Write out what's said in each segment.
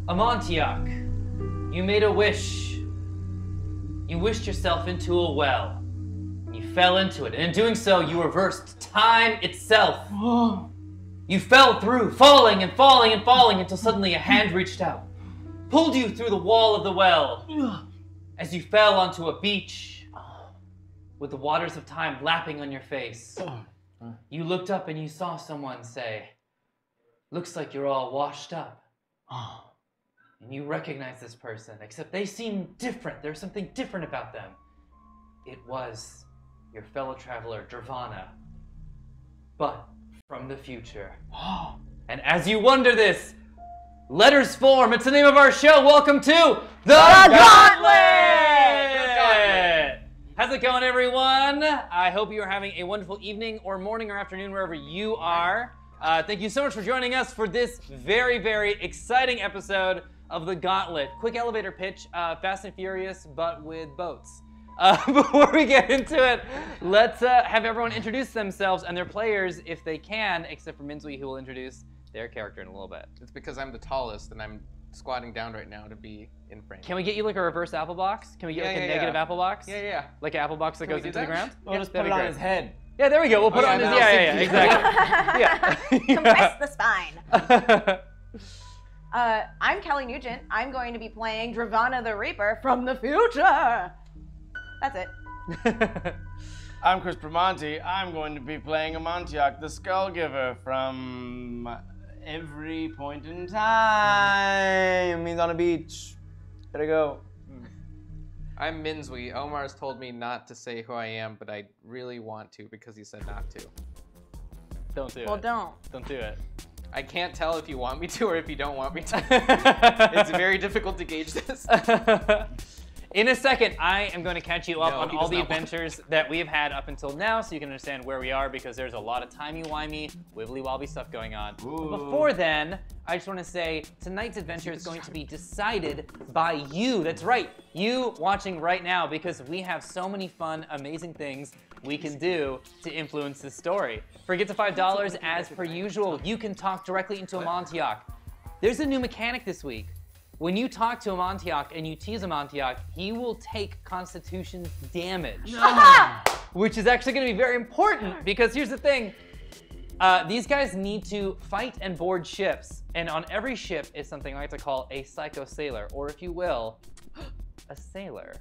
Amontillak, you made a wish. You wished yourself into a well. You fell into it, and in doing so, you reversed time itself. You fell through, falling and falling and falling until suddenly a hand reached out, pulled you through the wall of the well. As you fell onto a beach with the waters of time lapping on your face, you looked up and you saw someone say, "Looks like you're all washed up." And you recognize this person, except they seem different. There's something different about them. It was your fellow traveler, Dravana, but from the future. And as you wonder this, letters form. It's the name of our show. Welcome to the Gauntlet! How's it going, everyone? I hope you are having a wonderful evening or morning or afternoon wherever you are. Thank you so much for joining us for this very, very exciting episode of the Gauntlet. Quick elevator pitch, Fast and Furious, but with boats. Before we get into it, let's have everyone introduce themselves and their players if they can, except for Minzui, who will introduce their character in a little bit. It's because I'm the tallest and I'm squatting down right now to be in frame. Can we get you like a reverse apple box? Can we get a negative apple box? Yeah. Like an apple box that goes into the ground? We'll just put it on his head. Yeah, there we go. We'll put it on his... Yeah, exactly. Yeah. Compress the spine. I'm Kelly Nugent. I'm going to be playing Dravana the Reaper from the future. That's it. I'm Chris Pramonti. I'm going to be playing Amontillak, the Skull Giver from every point in time. He's on a beach. Gotta go. I'm Minzui. Omar's told me not to say who I am, but I really want to because he said not to. Don't do it. Well, don't. Don't do it. I can't tell if you want me to or if you don't want me to. It's very difficult to gauge this. In a second, I am going to catch you up No, on he all does the not want adventures that we've had up until now so you can understand where we are because there's a lot of timey-wimey, wibbly-wobbly stuff going on. But before then, I just want to say tonight's adventure is going to be decided by you. That's right, you watching right now because we have so many fun, amazing things we can do to influence this story. For Get to $5, as per usual, you can talk directly into Amontillak. There's a new mechanic this week. When you talk to Amontillak and you tease Amontillak, he will take Constitution damage. Which is actually going to be very important because here's the thing. These guys need to fight and board ships. And on every ship is something I like to call a psycho sailor, or if you will, a sailor.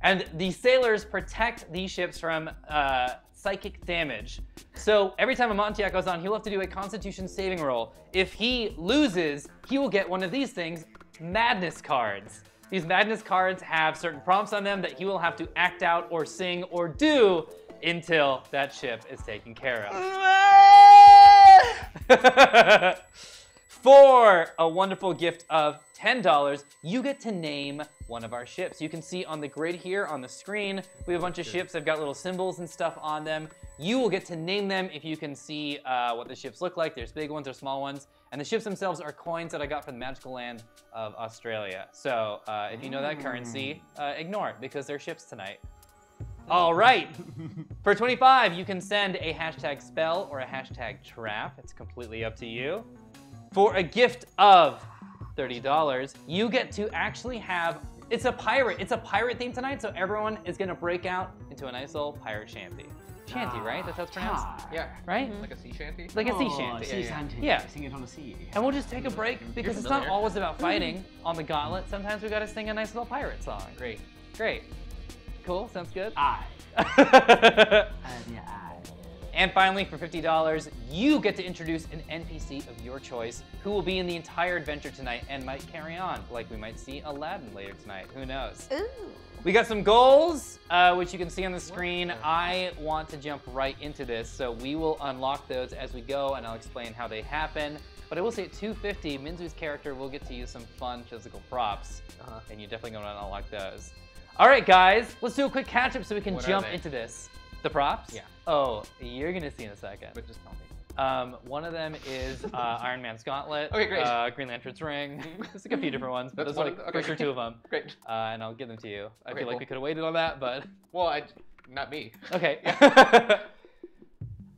And the sailors protect these ships from psychic damage. So every time Amontillak goes on, he'll have to do a Constitution saving roll. If he loses, he will get one of these things, madness cards. These madness cards have certain prompts on them that he will have to act out or sing or do until that ship is taken care of. For a wonderful gift of $10, you get to name one of our ships. You can see on the grid here on the screen, we have a bunch of ships that have got little symbols and stuff on them. You will get to name them if you can see what the ships look like. There's big ones, there's small ones. And the ships themselves are coins that I got from the magical land of Australia. So if you know that currency, ignore it because they're ships tonight. All right, for 25, you can send a hashtag spell or a hashtag trap. It's completely up to you. For a gift of $30, you get to actually have, it's a pirate theme tonight, so everyone is gonna break out into a nice little pirate shanty. Shanty, right? That's how it's pronounced? Yeah. Right? Like a sea shanty? Like a sea shanty. Sea shanty. Yeah. Sing it on the sea. And we'll just take a break because it's not always about fighting on the Gauntlet. Sometimes we gotta sing a nice little pirate song. Great. Great. Cool, sounds good? Aye. And finally, for $50, you get to introduce an NPC of your choice who will be in the entire adventure tonight and might carry on, like we might see Aladdin later tonight. Who knows? Ooh. We got some goals, which you can see on the screen. I want to jump right into this, so we will unlock those as we go, and I'll explain how they happen. But I will say at $250, Minzui's character will get to use some fun physical props, and you're definitely going to unlock those. All right, guys, let's do a quick catch-up so we can jump into this. The props? Yeah. Oh, you're gonna see in a second. But just tell me. One of them is Iron Man's Gauntlet. Okay, great. Green Lantern's ring. There's like a few different ones, but That's those are one, like okay. for sure 2 of them. Great. And I'll give them to you. I Okay, feel like cool. we could have waited on that, but Well, not me. okay.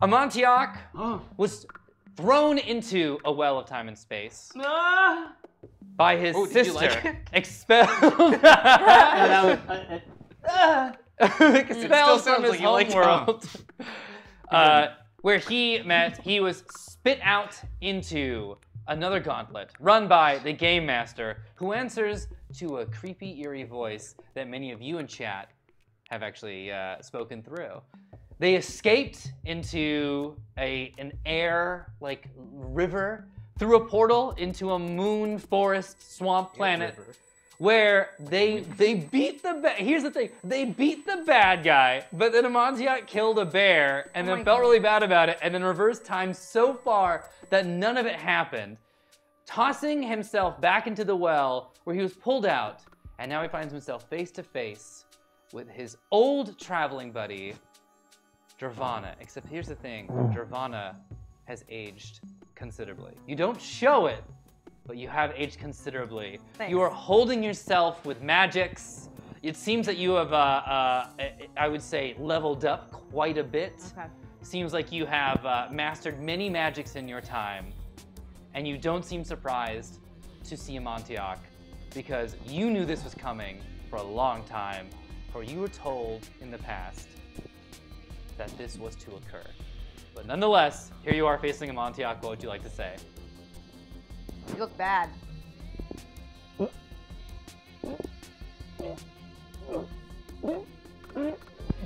Amontillak was thrown into a well of time and space by his Oh, did you sister, like it? expelled. Expelled from his homeworld. Where he was spit out into another gauntlet run by the game master, who answers to a creepy, eerie voice that many of you in chat have actually spoken through. They escaped into an air like river through a portal into a moon forest swamp planet where they beat the here's the thing, they beat the bad guy, but then Amontillak killed a bear and then felt really bad about it and then reversed time so far that none of it happened, tossing himself back into the well where he was pulled out, and now he finds himself face to face with his old traveling buddy, Dravana. Except here's the thing, Dravana has aged considerably. You don't show it, but you have aged considerably. Thanks. You are holding yourself with magics. It seems that you have, I would say, leveled up quite a bit. Okay. Seems like you have mastered many magics in your time, and you don't seem surprised to see Amontillak because you knew this was coming for a long time, for you were told in the past that this was to occur. But nonetheless, here you are facing Amontillak. What would you like to say? You look bad.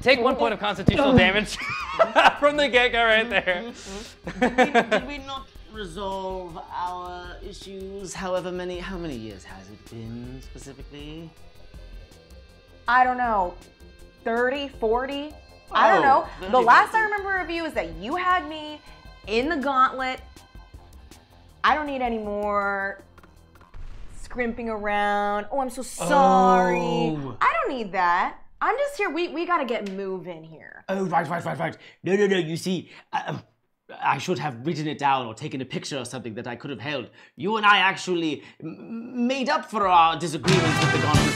Take 1 point of constitutional damage from the get-go right there. Did we not resolve our issues? How many years has it been specifically? I don't know, 30, 40? I don't know. 30, The last I remember of you is that you had me in the gauntlet. I don't need any more scrimping around. Oh, I'm so sorry. Oh. I don't need that. I'm just here. We gotta get moving here. Oh, right. No. You see, I should have written it down or taken a picture or something that I could have held. You and I actually made up for our disagreements with the gauntlet.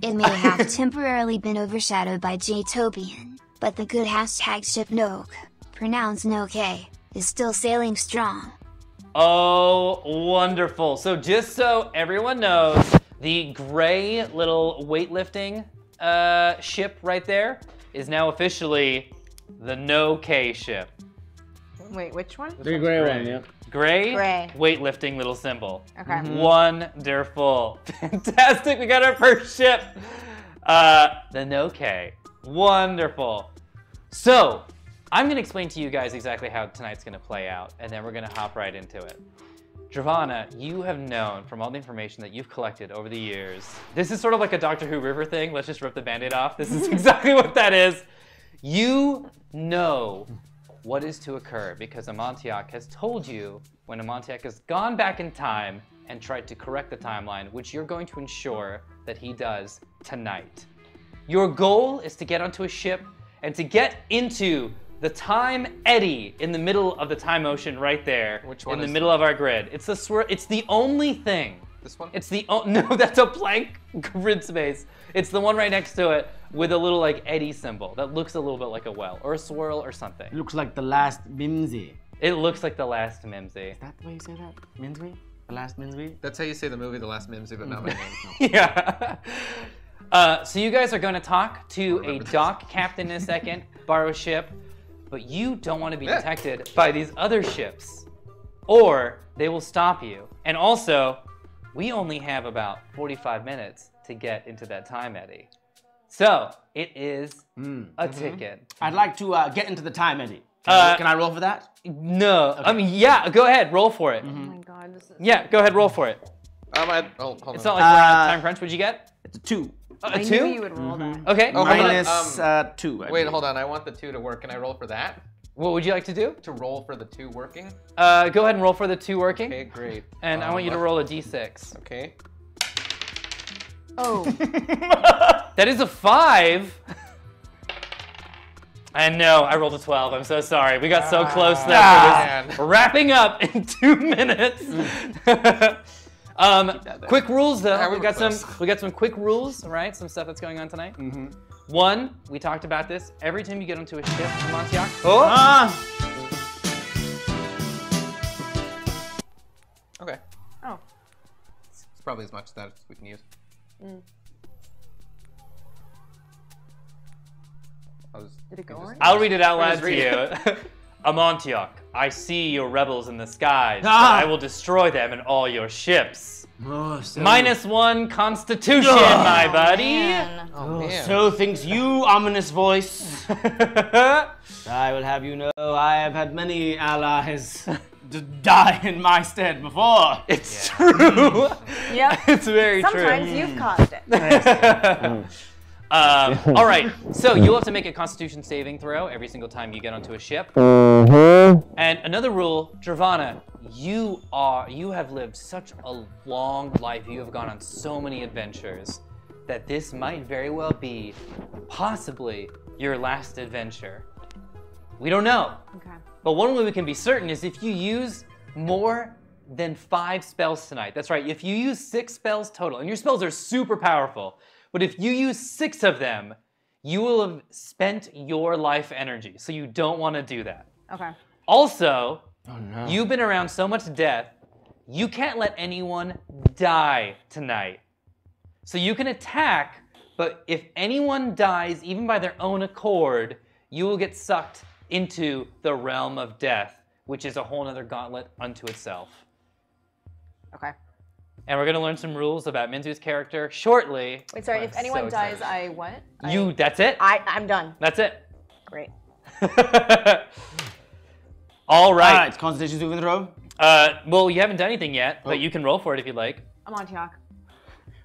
It may have temporarily been overshadowed by J-Topian, but the good #ship Noke, pronounced Noke, is still sailing strong. Oh, wonderful. So just so everyone knows, the gray little weightlifting ship right there is now officially the No-K ship. Wait, which one? The gray one, yeah. Gray, Gray. weightlifting little symbol. Okay. Wonderful. Fantastic, we got our first ship. The No-K. Wonderful. So, I'm gonna explain to you guys exactly how tonight's gonna play out, and then we're gonna hop right into it. Dravana, you have known from all the information that you've collected over the years. This is sort of like a Doctor Who River thing. Let's just rip the Band-Aid off. This is exactly what that is. You know what is to occur because Amontillak has told you when Amontillak has gone back in time and tried to correct the timeline, which you're going to ensure that he does tonight. Your goal is to get onto a ship and to get into the time eddy in the middle of the time ocean right there. Which one in the is middle of our grid. It's the it's the only thing. This one? It's the no, that's a blank grid space. It's the one right next to it with a little like eddy symbol that looks a little bit like a well or a swirl or something. Looks like the last Mimsy. It looks like the last Mimsy. Is that the way you say that? Mimsy? The last Mimsy? That's how you say the movie The Last Mimsy, but not my name. Yeah. So you guys are going to talk to a dock captain in a second, borrow a ship, but you don't want to be detected by these other ships, or they will stop you. And also, we only have about 45 minutes to get into that time eddy. So it is a ticket. I'd like to get into the time eddy. Can I roll for that? No, okay. I mean, yeah, go ahead, roll for it. Oh my god, this is... Yeah, go ahead, roll for it. Hold on. It's not like we're on a time crunch. What'd you get? It's a 2. A I 2? knew you would roll that. Okay. Oh, hold on. Minus 2. Wait, hold on. I want the 2 to work. Can I roll for that? What would you like to do? To roll for the 2 working? Go ahead and roll for the 2 working. Okay, great. And I want you to roll a d6. Okay. Oh. That is a 5. I know, I rolled a 12. I'm so sorry. We got so close there for this. Wrapping up in 2 minutes. Quick rules though. Yeah, we got some quick rules, all right? Some stuff that's going on tonight. One, we talked about this. Every time you get onto a ship in Amontillak, Probably as much as that as we can use. Did it go on? I'll read it out loud Just to read you. Amontillak, I see your rebels in the skies, but Ah! I will destroy them and all your ships. Oh, so, -1 Constitution, my buddy. Man. Oh, man. so thinks you, ominous voice. I will have you know I have had many allies die in my stead before. It's true. Yep. It's very Sometimes true. you've caused it. All right, so you'll have to make a Constitution saving throw every single time you get onto a ship. And another rule, Dravana, you have lived such a long life. You have gone on so many adventures that this might very well be possibly your last adventure. We don't know. Okay. But one way we can be certain is if you use more than 5 spells tonight. That's right, if you use 6 spells total, and your spells are super powerful, but if you use 6 of them, you will have spent your life energy. So you don't want to do that. Okay. Also, Oh no. you've been around so much death, you can't let anyone die tonight. So you can attack, but if anyone dies, even by their own accord, you will get sucked into the realm of death, which is a whole other gauntlet unto itself. Okay. And we're gonna learn some rules about Minzu's character shortly. Wait, sorry. I'm If anyone so dies, excited. I what? That's it? I'm done. That's it. Great. All right. Alright, Constitution saving throw. Well, you haven't done anything yet, but you can roll for it if you'd like. Amontillak.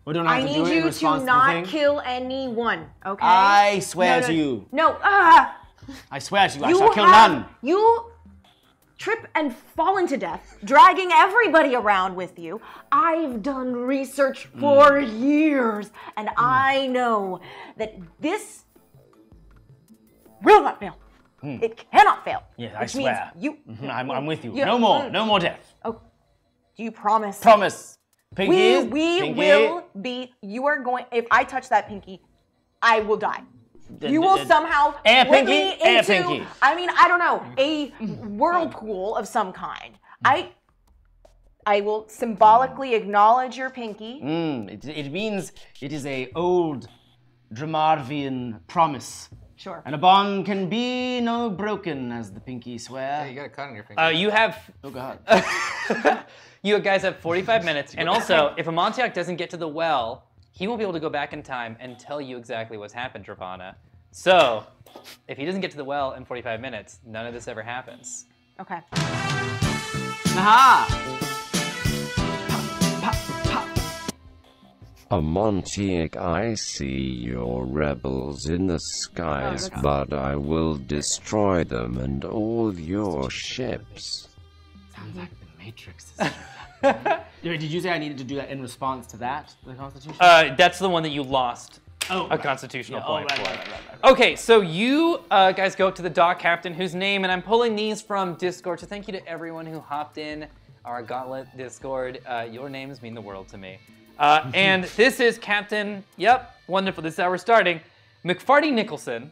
We don't have I to need do it in you response to the not thing. kill anyone. Okay. I swear No, to you. No. I swear to you, I You shall kill have- none. You trip and fall into death, dragging everybody around with you. I've done research for years, and I know that this will not fail. It cannot fail. Yes, I which swear. Means you. I'm with you. Yeah, No more. No more death. Oh, do you promise? Promise. Pinky. We Pinky. will be. You are going. If I touch that pinky, I will die. You will somehow Air whip pinky, me air into, pinky. I mean, I don't know, a whirlpool of some kind. I will symbolically acknowledge your pinky. It means it is a old Dramarvian promise. Sure. And a bond can be no broken, as the pinky swear. Yeah, you got a cut on your finger. You have Oh god. you guys have 45 minutes, and also, if Amontillak doesn't get to the well, he won't be able to go back in time and tell you exactly what's happened, Dravana. So, if he doesn't get to the well in 45 minutes, none of this ever happens. Okay. Aha! Amontillak, I see your rebels in the skies, but I will destroy them and all your ships. Sounds like the Matrix. Did you say I needed to do that in response to that, the Constitution? That's the one that you lost a right. constitutional Yeah, point right, for. right. Okay, so you guys go up to the dock captain, whose name, and I'm pulling these from Discord, so thank you to everyone who hopped in our Gauntlet Discord. Your names mean the world to me. And this is Captain, yep, wonderful, this is how we're starting, McFarty Nicholson.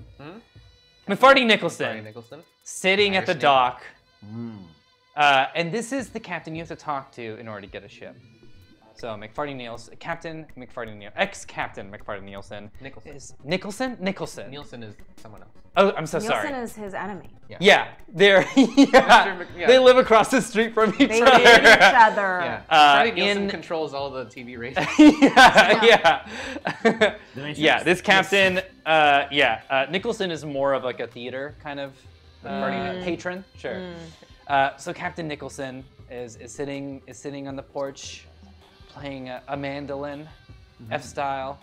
McFarty Nicholson, Sorry, Nicholson. sitting at the Irish name. dock. And this is the captain you have to talk to in order to get a ship. So ex-Captain McFarty Nielsen. Nicholson. Is Nicholson? Nicholson. Nielsen is someone else. Oh, I'm so Nielsen sorry. is his enemy. Yeah, they're yeah, yeah. they live across the street from each They other. hate each other. Yeah. Freddie Nielsen in- controls all the TV ratings. yeah. This captain, Nicholson is more of like a theater kind of patron. Sure. So Captain Nicholson is sitting on the porch, playing a mandolin, F style,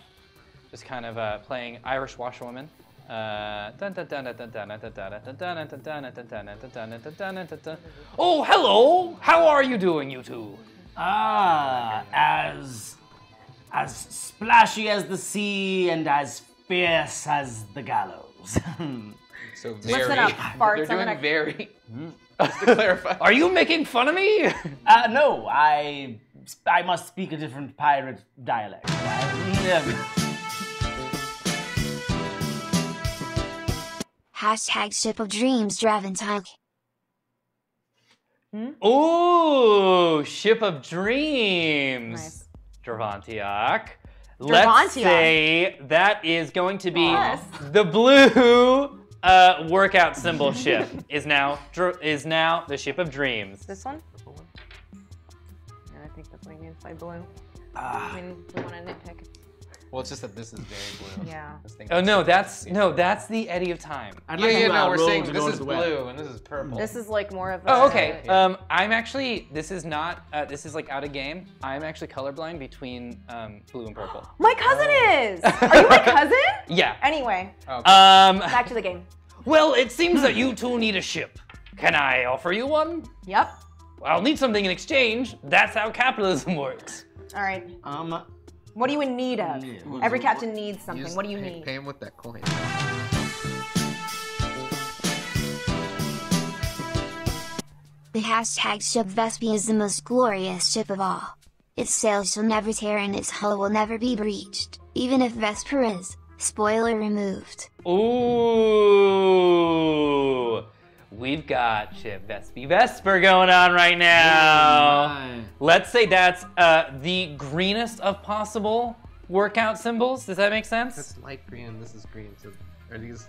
just kind of playing Irish washerwoman. Oh, hello! How are you doing, you two? As splashy as the sea and as fierce as the gallows. So Listen up, farts. They're doing I'm gonna- very. Just to clarify. Are you making fun of me? No, I must speak a different pirate dialect. Ship of Dreams Draventyke. Ooh, Ship of Dreams. Nice. Dravantiak. Let's say that is going to be Yes. the blue workout symbol ship is now the ship of dreams. This one? Yeah, I think that's what he means by blue. I mean, we want to nitpick. Well, it's just that this is very blue. Yeah. This thing Oh is- no, that's the Eddy of Time. I'd Yeah, like yeah, to, no, we're roll saying to this go is to the web. blue and this is purple. This is like more of a... Oh, okay. Yeah. I'm actually, this is not, this is like out of game. I'm actually colorblind between blue and purple. My cousin is! Are you my cousin? Yeah. Anyway, back to the game. Well, it seems that you two need a ship. Can I offer you one? Yep. I'll need something in exchange. That's how capitalism works. All right. What are you in need of? Every captain needs something. What do you need? Pay him with that coin. The hashtag ship Vespi is the most glorious ship of all. Its sails shall never tear and its hull will never be breached, even if Vesper is, spoiler removed. Ooh. We've got ship Vesper going on right now. Let's say that's the greenest of possible workout symbols. Does that make sense? That's light green and this is green. So are these?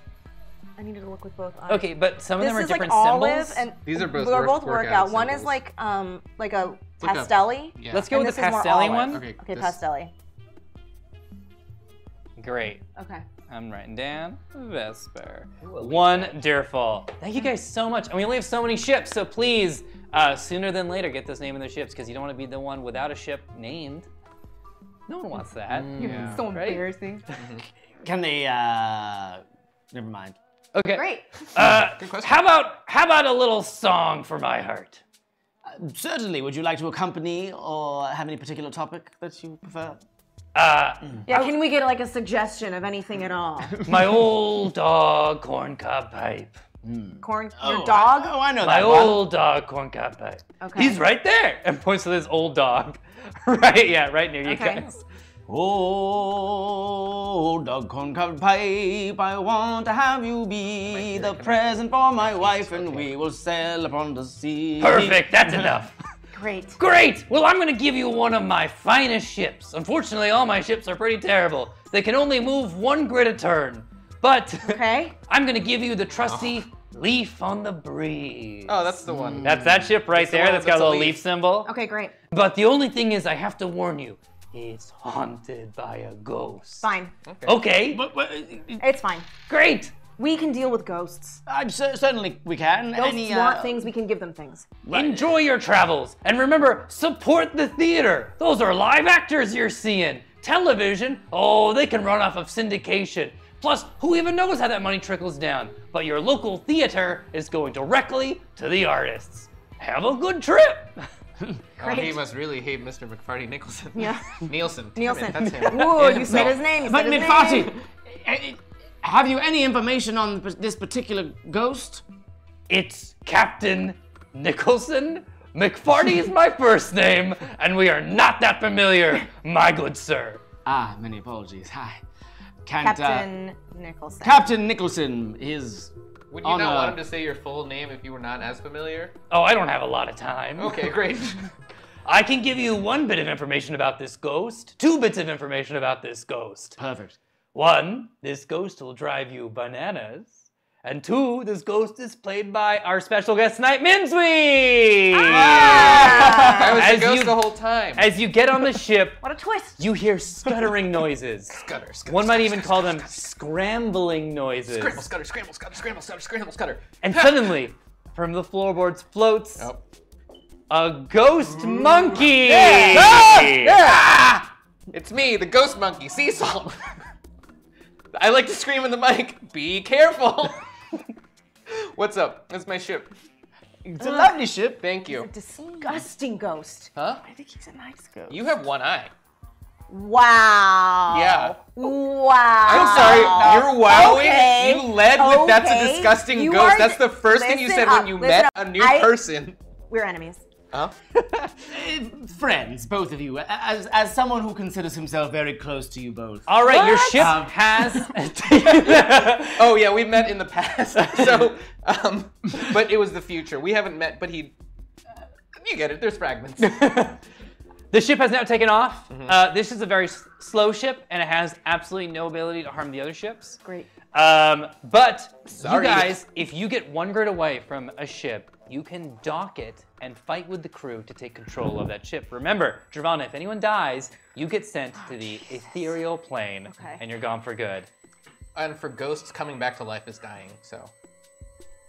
I needed to look with both eyes. Okay, but some of them are This is like different olive symbols. and These are both we're both workout workout. One is symbols. like a like a- pastelly. Yeah. Let's go and with the this is more pastelly olive. one. Okay. Okay, this- pastelly. Great. Okay. I'm writing down Vesper. Wonderful. Thank you guys so much. And we only have so many ships, so please, sooner than later, get this name in the ships because you don't want to be the one without a ship named. No one wants that. Yeah. So Right? embarrassing. Can they, never mind. Okay. Great. Good question. How about a little song for my heart? Certainly, would you like to accompany or have any particular topic that you prefer? Yeah, can we get like a suggestion of anything at all? My old dog corncob pipe. Corn, your dog? I know My that one. old dog corncob pipe. Okay. He's right there. And points to this old dog. Right, yeah, right near you Okay. guys. Oh, dog corn-covered pipe, I want to have you be the present for my wife, and we will sail upon the sea. Perfect, that's enough. Great. Great! Well, I'm gonna give you one of my finest ships. Unfortunately, all my ships are pretty terrible. They can only move one grid a turn. But Okay. I'm gonna give you the trusty Leaf on the Breeze. Oh, that's the one. That's that ship right the there one that's got a that's a little leaf leaf. symbol. Okay, great. But the only thing is, I have to warn you, it's haunted by a ghost. Fine. Okay, But, It's fine. great. We can deal with ghosts. certainly we can. Ghosts want things, we can give them things. Enjoy your travels. And remember, support the theater. Those are live actors you're seeing. Television, oh, they can run off of syndication. Plus, who even knows how that money trickles down? But your local theater is going directly to the artists. Have a good trip. Oh, he must really hate Mr. McFarty Nicholson. Yeah. Nielsen. Nielsen. Damn it, that's him. Ooh, you said his name. You But said his McFarty, name. have you any information on this particular ghost? It's Captain Nicholson. McFarty is my first name, and we are not that familiar, my good sir. Ah, many apologies. Hi. Can't, Captain Nicholson. Captain Nicholson is Would you not want him to say your full name if you were not as familiar? Oh, I don't have a lot of time. Okay, great. I can give you one bit of information about this ghost, 2 bits of information about this ghost. perfect. 1, this ghost will drive you bananas. And 2, this ghost is played by our special guest tonight, Minsweet! I was As the ghost you- the whole time. As you get on the ship, What a twist. you hear scuttering noises. Scutter, One might even call them scrambling noises. Scramble, scutter, scramble, scutter, scramble, scutter, scramble, scutter. And suddenly, from the floorboards floats Oh. a ghost monkey! It's me, the ghost monkey, sea salt. I like to scream in the mic, be careful. What's up? That's my ship. It's a lovely ship. Thank you. Disgusting ghost. Huh? I think he's a nice ghost. You have one eye. Wow. Yeah. Wow. I'm sorry, you're wowing. Okay. You led with that's a Okay. disgusting You ghost. are- That's the first thing you listen said when up, you listen met up. a new I- person. We're enemies. Huh? Friends, both of you. As someone who considers himself very close to you both. All right, your What? ship has. Oh yeah, we met in the past. So, but it was the future. We haven't met, but he. You get it. There's fragments. The ship has now taken off. This is a very slow ship, and it has absolutely no ability to harm the other ships. Great. But Sorry. you guys, if you get 1 grid away from a ship, you can dock it and fight with the crew to take control of that ship. Remember, Giovanna, if anyone dies, you get sent to the ethereal plane, and you're gone for good. And for ghosts, coming back to life is dying, so.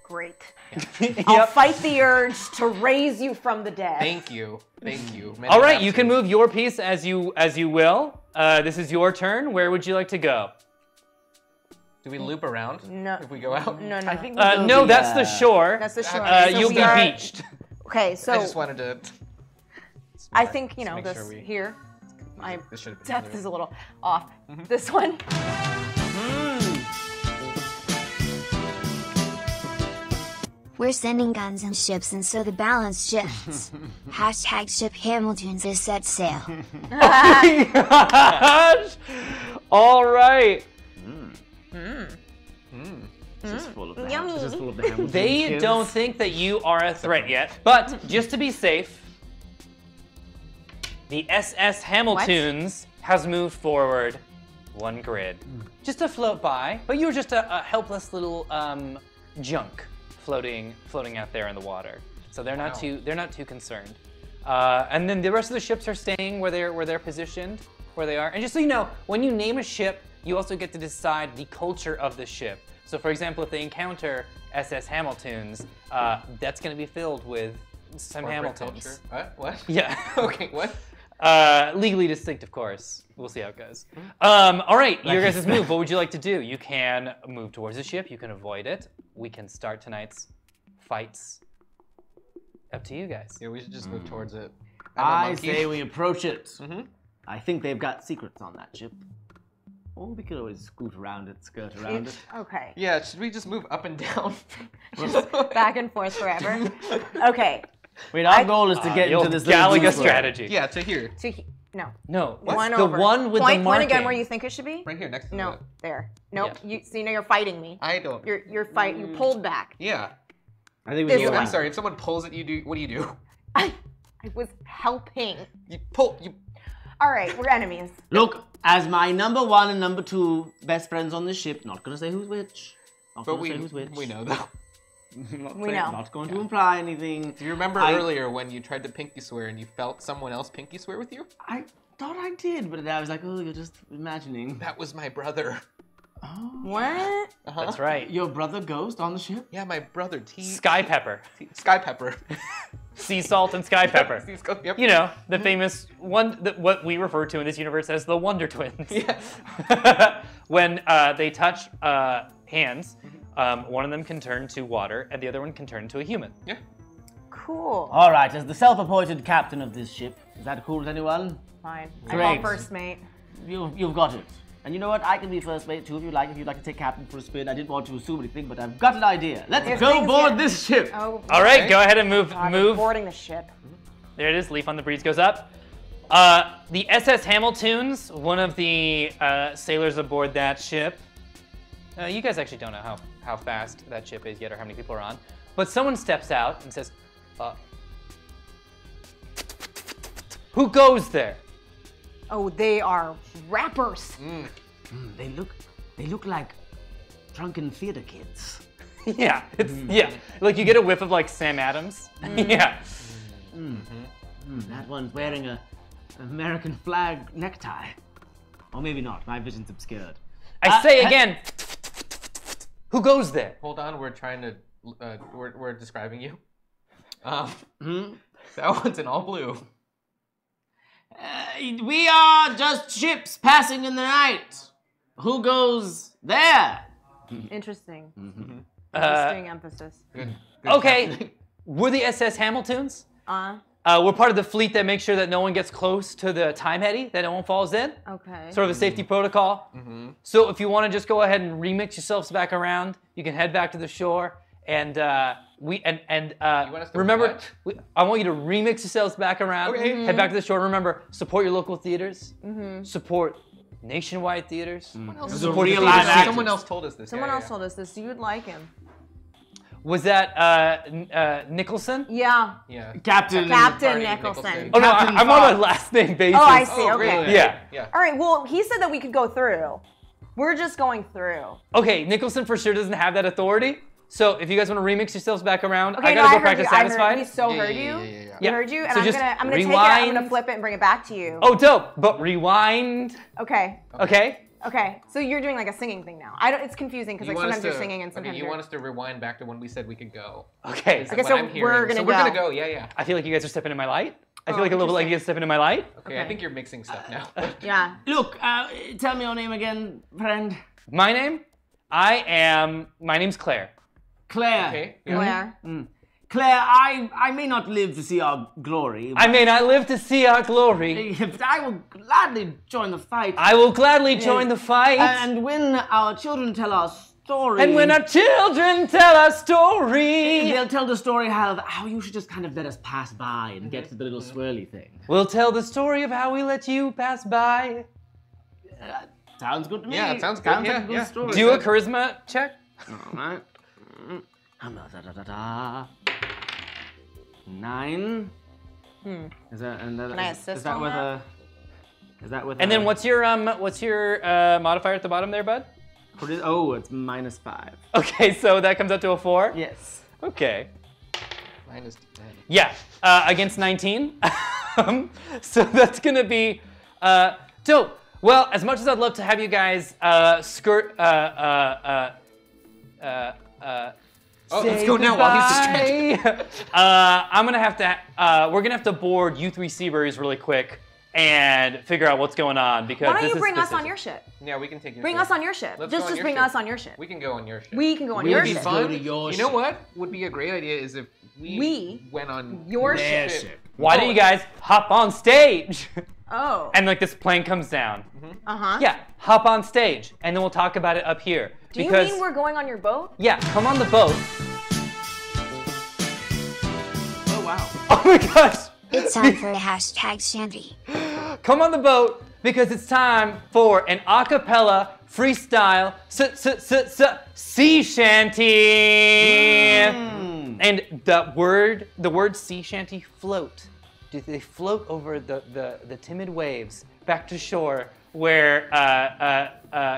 Great. I'll fight the urge to raise you from the dead. Thank you. Thank you. All right, you can move your piece as you will. This is your turn. Where would you like to go? Do we loop around No. if we go out? No, no. I think No, that's the shore. That's the shore. You'll be beached. Okay, so I just wanted to. I think, you know, make this sure we- here, my This should have been depth clear. is a little off. This one. We're sending guns and ships and so the balance shifts. Hashtag ship Hamilton's is set sail. Gosh. All right. This is full of Yummy. This is full of the Hamilton They skins. don't think that you are a threat yet, but just to be safe, the SS Hamiltons has moved forward 1 grid. Just to float by, but you're just a helpless little junk floating out there in the water. So they're not too concerned. And then the rest of the ships are staying where they're positioned, where they are. And just so you know, when you name a ship, you also get to decide the culture of the ship. So for example, if they encounter SS Hamiltons, that's going to be filled with some Corporate Hamiltons. culture. What? Yeah. Okay, what? Legally distinct, of course. We'll see how it goes. All right, your guys' move. What would you like to do? You can move towards the ship. You can avoid it. We can start tonight's fights. Up to you guys. Yeah, we should just move towards it. I monkey. say we approach it. I think they've got secrets on that ship. Or we could always scoot around it, skirt around it. Okay. Yeah, should we just move up and down? Back and forth forever. Okay. Wait, our goal is to get The into old this little Galaga booth. strategy. Yeah, to here. No. No, One the over. one with point, the marking. Point again where you think it should be. Right here, next to No, the... there. Nope. Yeah. You see now you're fighting me. I don't... You're fight. You pulled back. Yeah. I think This we Oh, one. I'm sorry, if someone pulls at you, what do you do? I was helping. You pull... You... All right, we're enemies. Look, as my number 1 and number 2 best friends on this ship, not gonna say who's which. Not But gonna say who's which. we know, though. We know. Not going to imply anything. Do you remember earlier when you tried to pinky swear and you felt someone else pinky swear with you? I thought I did, but I was like, oh, you're just imagining. That was my brother. What? That's right. Your brother Ghost on the ship? Yeah, my brother, Sky Pepper. Sky Pepper. Sea salt and sky pepper. Yep. You know, the famous one, what we refer to in this universe as the Wonder Twins. Yeah. When they touch hands, one of them can turn to water and the other one can turn to a human. Yeah. Cool. All right, as the self-appointed captain of this ship, is that cool with anyone? Fine. Great. I'm first mate. You've got it. And you know what? I can be first mate too if you'd like to take captain for a spin. I didn't want to assume anything, but I've got an idea. Let's If go things board get- this ship. Oh. All right, Okay. go ahead and move. God, Move. boarding the ship. There it is. Leaf on the breeze goes up. The SS Hamiltons, one of the sailors aboard that ship. You guys actually don't know how fast that ship is yet or how many people are on. But someone steps out and says, who goes there? Oh, they are rappers. They look like drunken theater kids. Yeah, yeah. Like you get a whiff of like Sam Adams. Yeah. That one's wearing a American flag necktie. Or maybe not. My vision's obscured. I say again, who goes there? Hold on, we're trying to... we're describing you. That one's in all blue. We are just ships passing in the night. Who goes there? Interesting. Uh, Interesting emphasis. Good. Okay, we're the SS Hamiltons. We're part of the fleet that makes sure that no one gets close to the time heady, that no one falls in. Okay. Sort of a safety protocol. So if you want to just go ahead and remix yourselves back around, you can head back to the shore. And us to remember, what? I want you to remix yourselves back around. Okay. Head back to the shore. Remember, support your local theaters. Support nationwide theaters. Someone else, This is a real live action. Someone else told us this. Someone else told us this. You would like him. Was that Nicholson? Yeah. Yeah. Captain. Captain Barney Nicholson. Oh no, Captain I'm on a Fox. last name basis. Oh, I see. Oh, Okay. really? Yeah. Yeah. All right. Well, he said that we could go through. We're just going through. Okay, Nicholson for sure doesn't have that authority. So if you guys want to remix yourselves back around, Okay, I no, gotta I go heard practice you. I heard. Satisfied. He so Yeah, heard yeah, you. yeah, yeah, yeah. He heard you, and So I'm just gonna take it. I'm rewind. gonna flip it and bring it back to you. Oh, dope. But rewind. Okay. Okay. Okay. So you're doing like a singing thing now. I don't. It's confusing because You like want us sometimes to- you're singing and sometimes okay, you you're. want us to rewind back to when we said we could go. Okay. Is Okay, what so I'm hearing. we're gonna so we're gonna go. go. Yeah, yeah. I feel like you guys are stepping into my light. I feel Oh, like a little bit like you guys stepping into my light. Okay, I think you're mixing stuff now. Yeah. Look, tell me your name again, friend. My name's Claire. Claire. Okay. Yeah. Claire. Claire, I may not live to see our glory. I may not live to see our glory. But I will gladly join the fight. I will gladly join the fight. And when our children tell our story. And when our children tell our story, They'll tell the story how you should just kind of let us pass by and get to the little swirly thing. we'll tell the story of how we let you pass by. Sounds good to me. Yeah, it sounds good. Sounds Yeah, like a good yeah. story. Do a charisma check. Alright. 9. Is that and that? Can I is assist that on with that? Is that with? And then what's your modifier at the bottom there, bud? Oh, it's -5. Okay, so that comes up to a 4. Yes. Okay. -10. Yeah, against 19. So that's gonna be dope. Well, as much as I'd love to have you guys Oh, let's go now while he's distracted. I'm gonna have to. We're gonna have to board you 3 Seaberries really quick and figure out what's going on because Why don't this you is bring us on specific. your ship? Yeah, we can take your Bring ship. us on your ship. Let's go on Just your bring ship. us on your ship. We can go on your ship. We can go on We'll your be ship. fine. Fun. to your You know ship. what would be a great idea is if we went on Your Their ship. ship. Why don't you guys hop on stage? Oh. And like this plane comes down. Uh-huh. Yeah, hop on stage, and then we'll talk about it up here. Do you because mean we're going on your boat? yeah, come on the boat. Oh wow. Oh my gosh. It's time for a hashtag shanty. Come on the boat because it's time for an a cappella freestyle sea shanty. And the word sea shanty float. They float over the timid waves back to shore where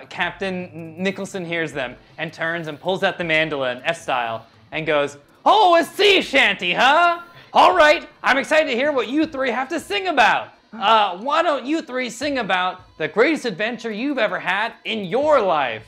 Captain Nicholson hears them and turns and pulls out the mandolin, F style, and goes, "Oh, a sea shanty, huh? All right, I'm excited to hear what you 3 have to sing about. Why don't you 3 sing about the greatest adventure you've ever had in your life?"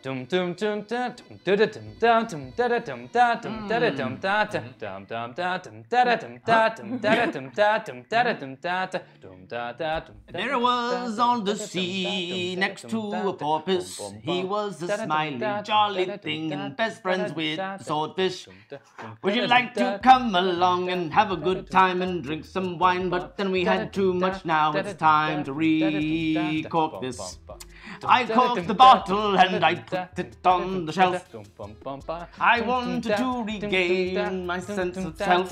Dum dum dum da dum da da dum da dum da da dum da dum da da dum da dum dum dum da dum da da dum da dum da da dum da dum da da dum da da dum da da dum. There was on the sea next to a porpoise. He was a smiley, jolly thing and best friends with the swordfish. Would you like to come along and have a good time and drink some wine? But then we had too much. Now it's time to re-cork this. I corked the bottle and I put it on the shelf. I wanted to regain my sense of self.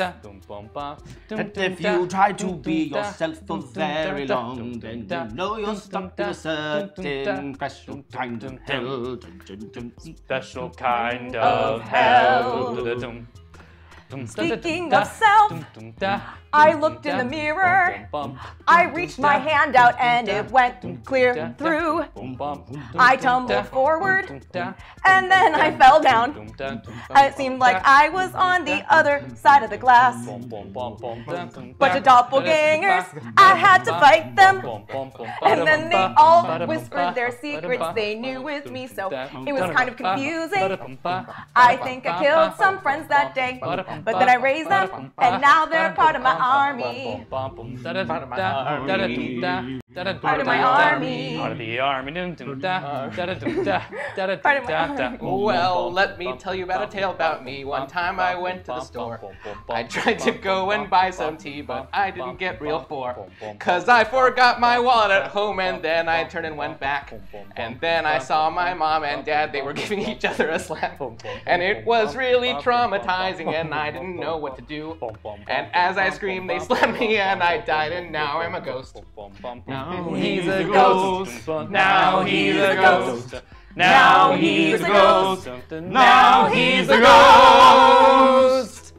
And if you try to be yourself for very long, then you know you're stuck in a certain special kind of hell. Special kind of hell. Speaking of self, I looked in the mirror. I reached my hand out and it went clear through. I tumbled forward and then I fell down. It seemed like I was on the other side of the glass. Bunch of doppelgangers, I had to fight them. And then they all whispered their secrets they knew with me, so it was kind of confusing. I think I killed some friends that day, but then I raised them, and now they're part of my army. Part of my army. Part of the army. Well, let me tell you about a tale about me. One time I went to the store. I tried to go and buy some tea, but I didn't get real for. Cause I forgot my wallet at home and then I turned and went back. And then I saw my mom and dad, they were giving each other a slap. And it was really traumatizing and I didn't know what to do. And as I screamed, they slapped me and I died and now I'm a ghost. Now he's a ghost. Now he's a ghost. Now he's a ghost. Now he's a ghost.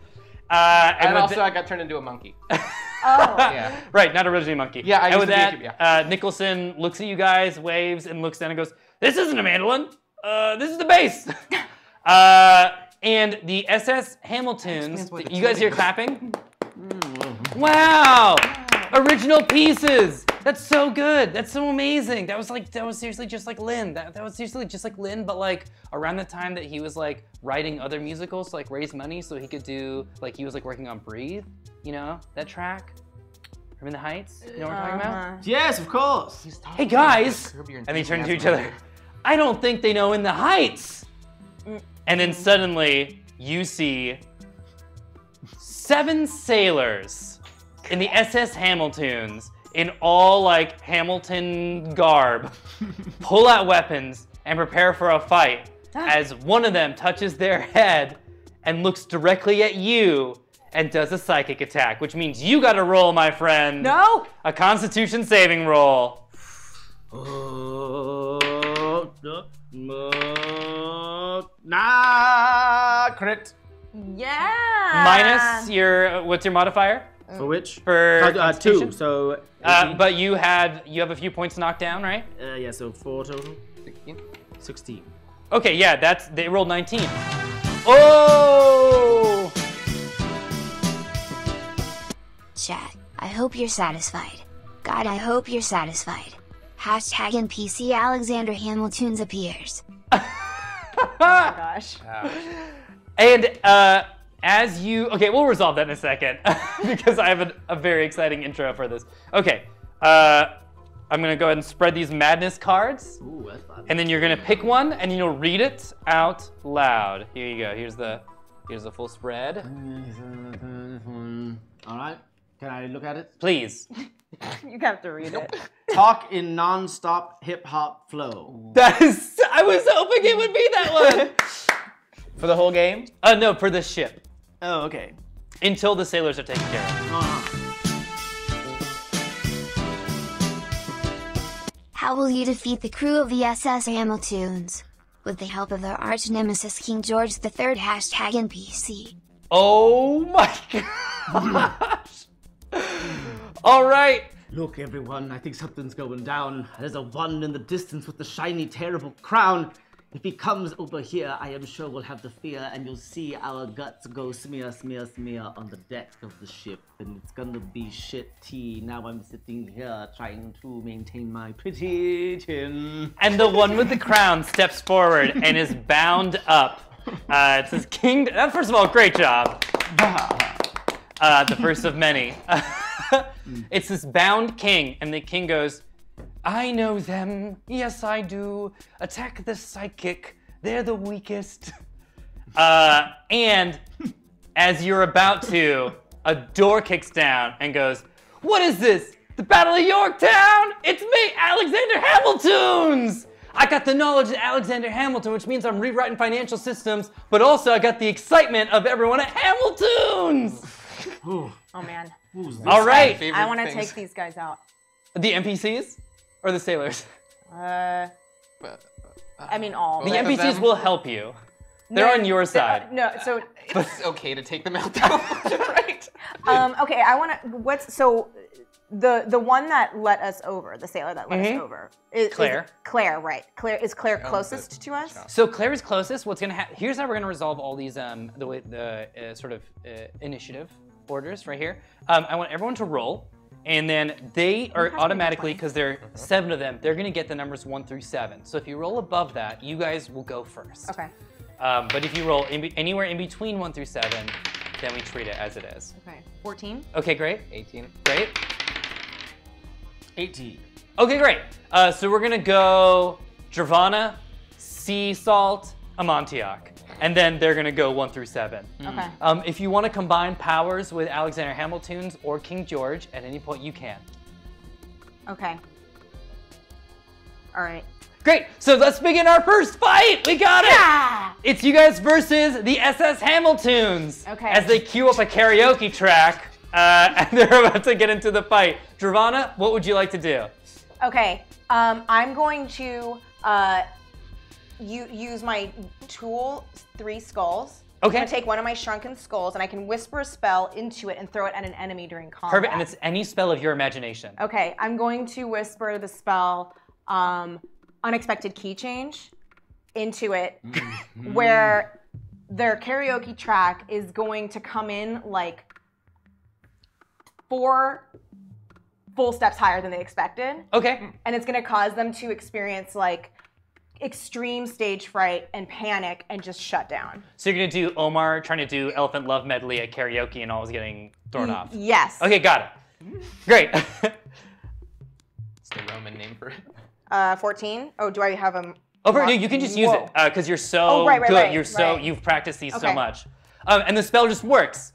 And also, I got turned into a monkey. Oh. Yeah. Right, not originally a monkey. Yeah, I and used with to be that, a kid, yeah. Nicholson looks at you guys, waves, and looks down and goes, "This isn't a mandolin. This is the bass." And the SS Hamiltons, you guys hear clapping? Wow! Original pieces. That's so good. That's so amazing. That was seriously just like Lynn. That was seriously just like Lynn, but like around the time that he was like writing other musicals to like raise money so he could do like he was like working on Breathe, you know, that track from In the Heights. You know what we're talking about? Yes, of course. Hey guys! And they turn to each other. I don't think they know In the Heights. And then suddenly you see 7 sailors in the SS Hamiltons in all like Hamilton garb pull out weapons and prepare for a fight as one of them touches their head and looks directly at you and does a psychic attack, which means you gotta roll, my friend. No! A Constitution saving roll. Nah, crit. Yeah! Minus your, what's your modifier? For which? For 2, so... but you have a few points knocked down, right? yeah, so 4 total. 16. Okay, yeah, they rolled 19. Oh! Chat, I hope you're satisfied. God, I hope you're satisfied. Hashtag NPC Alexander Hamilton's appears. Oh my gosh. And as you, okay, we'll resolve that in a second because I have a very exciting intro for this. Okay, I'm gonna go ahead and spread these madness cards. Ooh, that's fun. And then you're gonna pick one and you'll read it out loud. Here you go. Here's the full spread. All right. Can I look at it? Please. You have to read it. Talk in non-stop hip-hop flow. That is. I was hoping it would be that one. For the whole game? No, for the ship. Oh, okay. Until the sailors are taken care of. How will you defeat the crew of the SS Hamiltons? With the help of their arch nemesis King George III hashtag NPC. Oh my gosh. All right. Look, everyone, I think something's going down. There's a one in the distance with the shiny, terrible crown. If he comes over here, I am sure we'll have the fear, and you'll see our guts go smear, smear, smear on the deck of the ship, and it's gonna be shit tea. Now I'm sitting here trying to maintain my pretty chin. And the one with the crown steps forward and is bound up. It says King. First of all, great job. The first of many. It's this bound king, and the king goes, "I know them. Yes, I do. Attack the psychic. They're the weakest." And as you're about to, a door kicks down and goes, "What is this? The Battle of Yorktown? It's me, Alexander Hamilton's! I got the knowledge of Alexander Hamilton, which means I'm rewriting financial systems, but also I got the excitement of everyone at Hamilton's!" Oh man. All right. I want to take these guys out. The NPCs or the sailors? I mean all. The Both of NPCs them? will help you. They're on your side. No, so It's okay to take them out though, right? okay, I want to the one that let us over, the sailor that let us over. Claire. Claire, right. Is Claire closest to us? So Claire is closest. What's gonna happen? Here's how we're gonna resolve all these sort of initiative orders right here. I want everyone to roll, and then they are automatically, because there are 7 of them, they're gonna get the numbers 1 through 7. So if you roll above that, you guys will go first. Okay. But if you roll anywhere in between 1 through 7, then we treat it as it is. Okay. 14. Okay, great. 18. Great. 18. Okay, great. So we're gonna go Dravana, Sea Salt, Amontillak. And then they're gonna go 1 through 7. Okay. If you wanna combine powers with Alexander Hamilton's or King George, at any point you can. Okay. All right. Great, so let's begin our first fight! We got it! Yeah! It's you guys versus the SS Hamiltons. Okay. As they queue up a karaoke track, and they're about to get into the fight. Dravana, what would you like to do? Okay. I'm going to use my tool, 3 skulls. Okay. I'm gonna take one of my shrunken skulls and I can whisper a spell into it and throw it at an enemy during combat. Perfect, and it's any spell of your imagination. Okay, I'm going to whisper the spell Unexpected Key Change into it, where their karaoke track is going to come in like 4 full steps higher than they expected. Okay. And it's gonna cause them to experience like extreme stage fright and panic and just shut down. So you're gonna do Omar trying to do Elephant Love Medley at karaoke and all is getting thrown off. Yes. Okay, got it. Great. It's the Roman name for it. 14. Oh, do I have them? Oh, no, you can just use it because you're so good. Right, You're so right. you've practiced these so Okay. much, and the spell just works.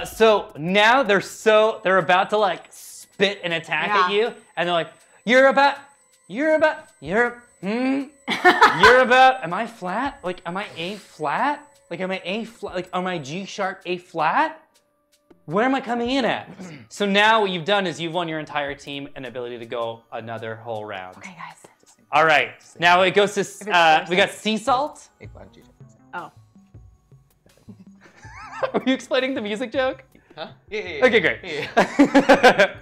So now they're about to like spit an attack at you, and they're like, you're about. Am I flat? Like, am I A flat? Like, am I A flat? Like, am I G sharp A flat? Where am I coming in at? So now what you've done is you've won your entire team an ability to go another whole round. Okay, guys. All right. Now it goes to, we got sea salt. Oh. Are you explaining the music joke? Huh? Yeah. Okay, great. Yeah.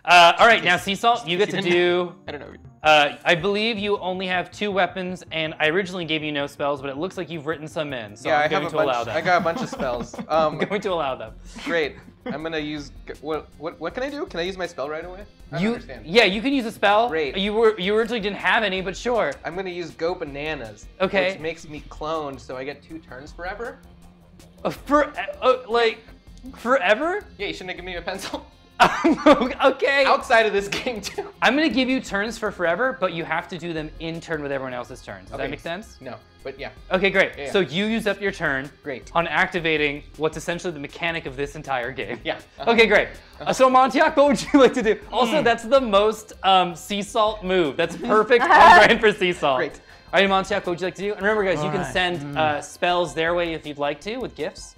All right, now sea salt, you get to do. I don't know. I believe you only have 2 weapons, and I originally gave you no spells, but it looks like you've written some in, so Yeah, I'm I going have to a bunch. allow them. I got a bunch of spells. I'm going to allow them. Great. I'm gonna use. What can I do? Can I use my spell right away? I don't understand. Yeah, you can use a spell. Great. You originally didn't have any, but sure. I'm gonna use Go Bananas. Okay. Which makes me cloned, so I get 2 turns forever. Forever? Yeah, you shouldn't have given me a pencil. Okay. Outside of this game too. I'm gonna give you turns for forever, but you have to do them in turn with everyone else's turns. Does that Okay. make sense? No, but yeah. Okay, great. Yeah. So you use up your turn. Great. On activating what's essentially the mechanic of this entire game. Yeah. Okay, great. So Montiac, what would you like to do? Also, that's the most sea salt move. That's perfect on brand for sea salt. Great. All right, Montiac, what would you like to do? And remember, guys, you can Alright. send spells their way if you'd like to with gifts.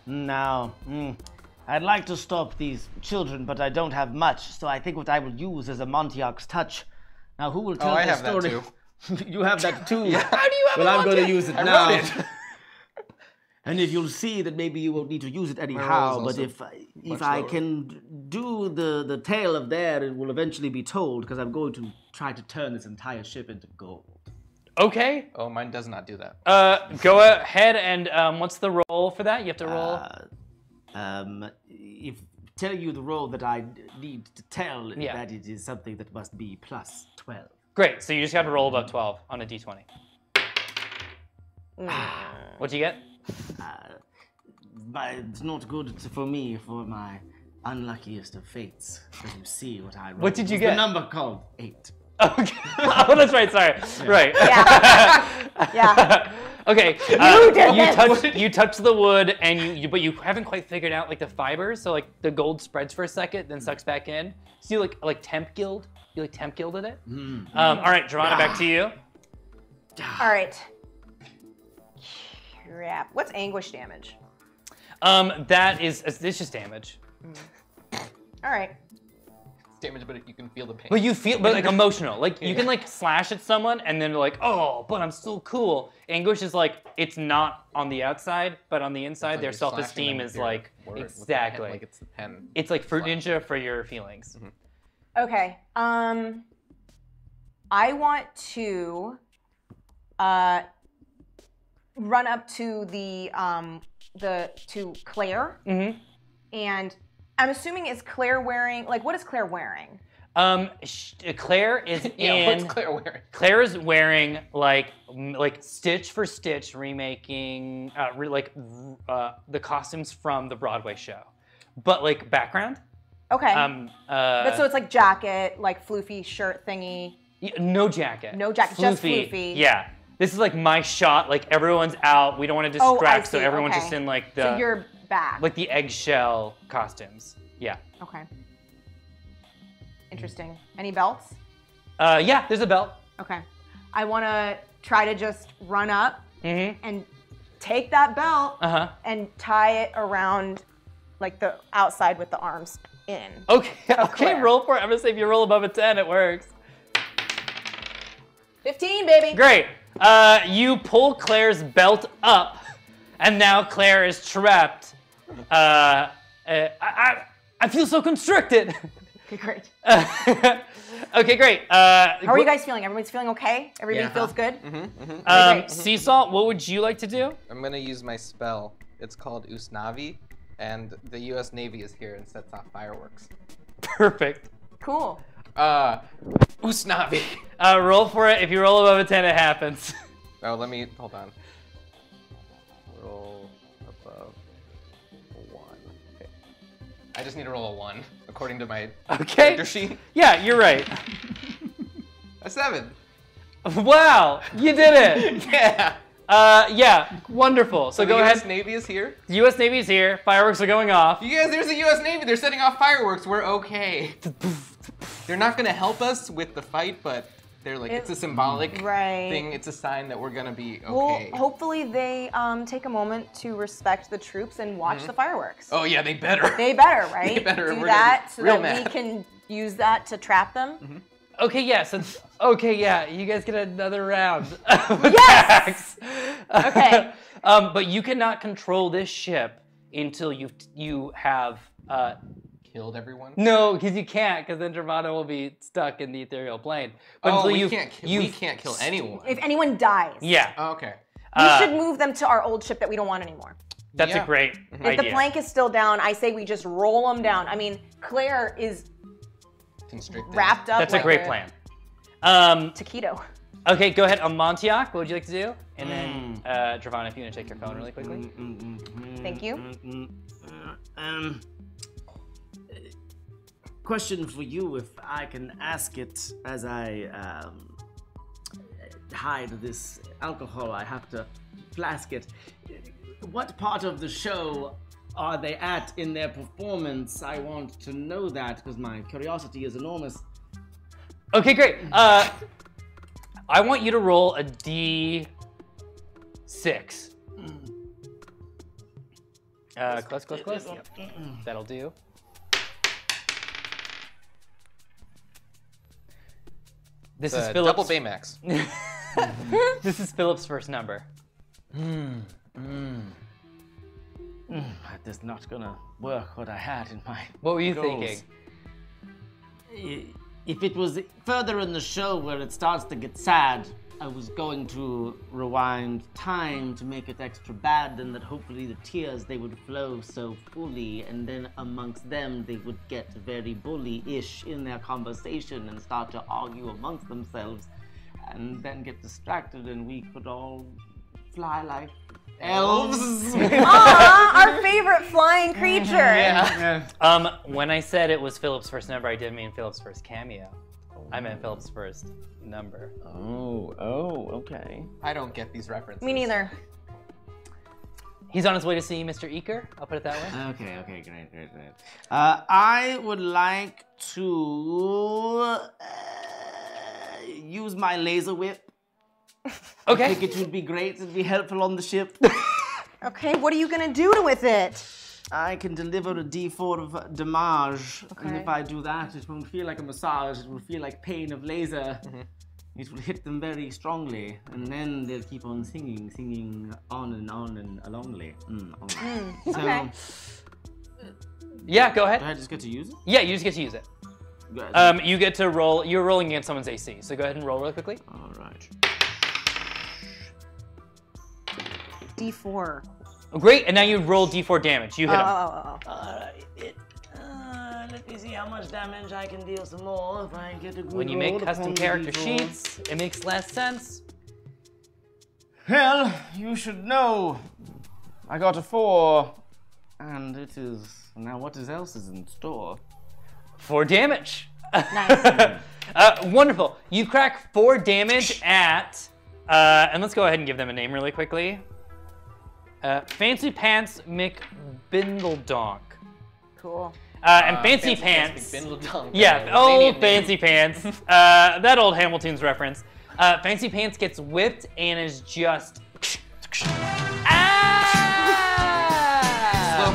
Now, I'd like to stop these children, but I don't have much, so I think what I will use is a Montiac's touch. Now, who will tell I the have that story? You have that too? How do you have Well, a I'm going to Montiac? use it I now. wrote it. And if you'll see that maybe you won't need to use it roll anyhow, is but also if much I lower. can do the tale of there, it will eventually be told, because I'm going to try to turn this entire ship into gold. Okay. Oh, mine does not do that. Go ahead and what's the roll for that? You have to roll. If telling you the role that I need to tell, Yeah. that it is something that must be plus 12. Great. So you just got to roll above 12 on a d20. What'd you get? It's not good for me for my unluckiest of fates. Because you see what I rolled. What did you It's get? The number called 8. Okay. Oh, that's right. Sorry. Right. Yeah. Okay. did you touch the wood, and but you haven't quite figured out like the fibers. So like the gold spreads for a second, then sucks back in. So you like temp guild. You like temp gilded it. All right, Joanna, back to you. All right. Crap. What's anguish damage? That is it's just damage. All right. Damage, but you can feel the pain. But you feel, but like emotional. Like you can like slash at someone, and then they're like, oh, but I'm still cool. Anguish is like it's not on the outside, but on the inside, Like their you're slashing self-esteem them is with your like word, with the pen, exactly. like it's the pen. It's like Fruit Ninja for your feelings. Okay. I want to run up to to Claire. And I'm assuming is Claire wearing what is Claire wearing? Claire is Yeah, what's Claire wearing? Claire is wearing like stitch for stitch remaking the costumes from the Broadway show, but like background. Okay. But so it's like jacket, like floofy shirt thingy. No jacket. No jacket, just floofy. Yeah. This is like my shot. Like everyone's out. We don't want to distract, so everyone's just in like the. So you're back. Like the eggshell costumes. Yeah. Okay. Interesting. Any belts? Yeah, there's a belt. Okay. I want to try to just run up and take that belt and tie it around like the outside with the arms in. Okay, Claire. roll for it. I'm gonna say if you roll above a 10, it works. 15, baby. Great. You pull Claire's belt up, and now Claire is trapped. I feel so constricted. Okay, great. Okay, great. How are you guys feeling? Everyone's feeling okay? Everybody feels good? Sea Salt, what would you like to do? I'm gonna use my spell. It's called Usnavi, and the U.S. Navy is here and sets off fireworks. Perfect. Cool. Usnavi. Roll for it. If you roll above a 10, it happens. Oh, hold on. Roll above 1. Okay. I just need to roll a 1, according to my character sheet. Yeah, you're right. A 7. Wow, you did it. Yeah. Yeah, wonderful. So go ahead. The U.S. Navy is here. The U.S. Navy's here. Fireworks are going off. You guys, there's the U.S. Navy. They're setting off fireworks. We're okay. They're not gonna help us with the fight, but they're like, it's a symbolic thing. It's a sign that we're gonna be okay. Well, hopefully they take a moment to respect the troops and watch the fireworks. Oh yeah, they better. They better, right? They better. Do We're that so real that we mad. can use that to trap them. Okay, yeah, you guys get another round. Yes! Okay. But you cannot control this ship until you have Killed everyone? No, because you can't, because then Germano will be stuck in the ethereal plane. But until we can't kill anyone. If anyone dies, Yeah. Oh, okay. we should move them to our old ship that we don't want anymore. That's a great idea. If the plank is still down, I say we just roll them down. I mean, Claire is Constricted. wrapped up. That's like a great plan. Taquito. Okay, go ahead. Montiac, what would you like to do? And then, Dravon, if you want to check your phone really quickly. Thank you. Question for you, if I can ask it as I hide this alcohol, I have to flask it. What part of the show are they at in their performance? I want to know that because my curiosity is enormous. Okay, great. I want you to roll a D6. Close. Yep. That'll do. This is Philip's. Double Baymax. This is Philip's first number. That is not gonna work what I had in mind. What were you goals. thinking? If it was further in the show where it starts to get sad, I was going to rewind time to make it extra bad, and that hopefully the tears, they would flow so fully, and then amongst them they would get very bully-ish in their conversation and start to argue amongst themselves, and then get distracted, and we could all fly like elves. Aww, our favorite flying creature. When I said it was Philip's first number, I didn't mean Philip's first cameo. I meant Philip's first number. Oh, okay. I don't get these references. Me neither. He's on his way to see Mr. Eaker, I'll put it that way. Okay, great. I would like to use my laser whip. Okay. I think it would be great, it'd be helpful on the ship. Okay, what are you gonna do with it? I can deliver a D4 of damage, and Okay. if I do that, it won't feel like a massage, it will feel like pain of laser. It will hit them very strongly, and then they'll keep on singing on and alongly. Okay. Yeah, go Do ahead. I just get to use it? Yeah, you just get to use it. Good. You get to roll, you're rolling against someone's AC, so go ahead and roll really quickly. All right. D4. Oh, great, and now you roll D4 damage. You hit him. Let me see how much damage I can deal some more if I get a good When you roll make custom upon the character D4. sheets, it makes less sense. Well, you should know. I got a 4. And it is now what else is in store? 4 damage. Nice. Wonderful. You crack 4 damage at, and let's go ahead and give them a name really quickly. Fancy Pants McBindledonk. Cool. And Fancy Pants. Yeah, Fancy Pants. That old Hamilton's reference. Fancy Pants gets whipped and is just. Slow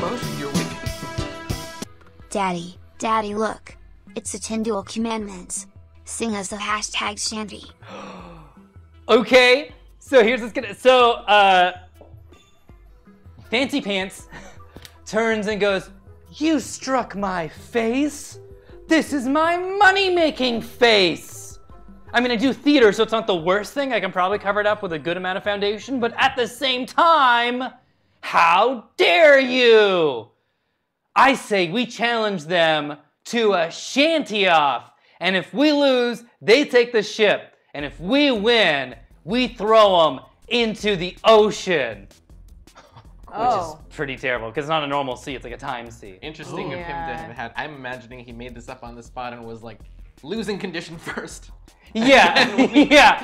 motion, you're wicked. Daddy, look. It's the 10 dual commandments. Sing us the hashtag shanty. Okay, so here's what's gonna. So, Fancy Pants turns and goes, "You struck my face. This is my money-making face." I mean, I do theater, so it's not the worst thing. I can probably cover it up with a good amount of foundation, but at the same time, how dare you? I say we challenge them to a shanty-off, and if we lose, they take the ship, and if we win, we throw them into the ocean. Which is pretty terrible, because it's not a normal sea, it's like a time sea. Interesting of him to have had. I'm imagining he made this up on the spot and was like, losing condition first. Yeah, yeah.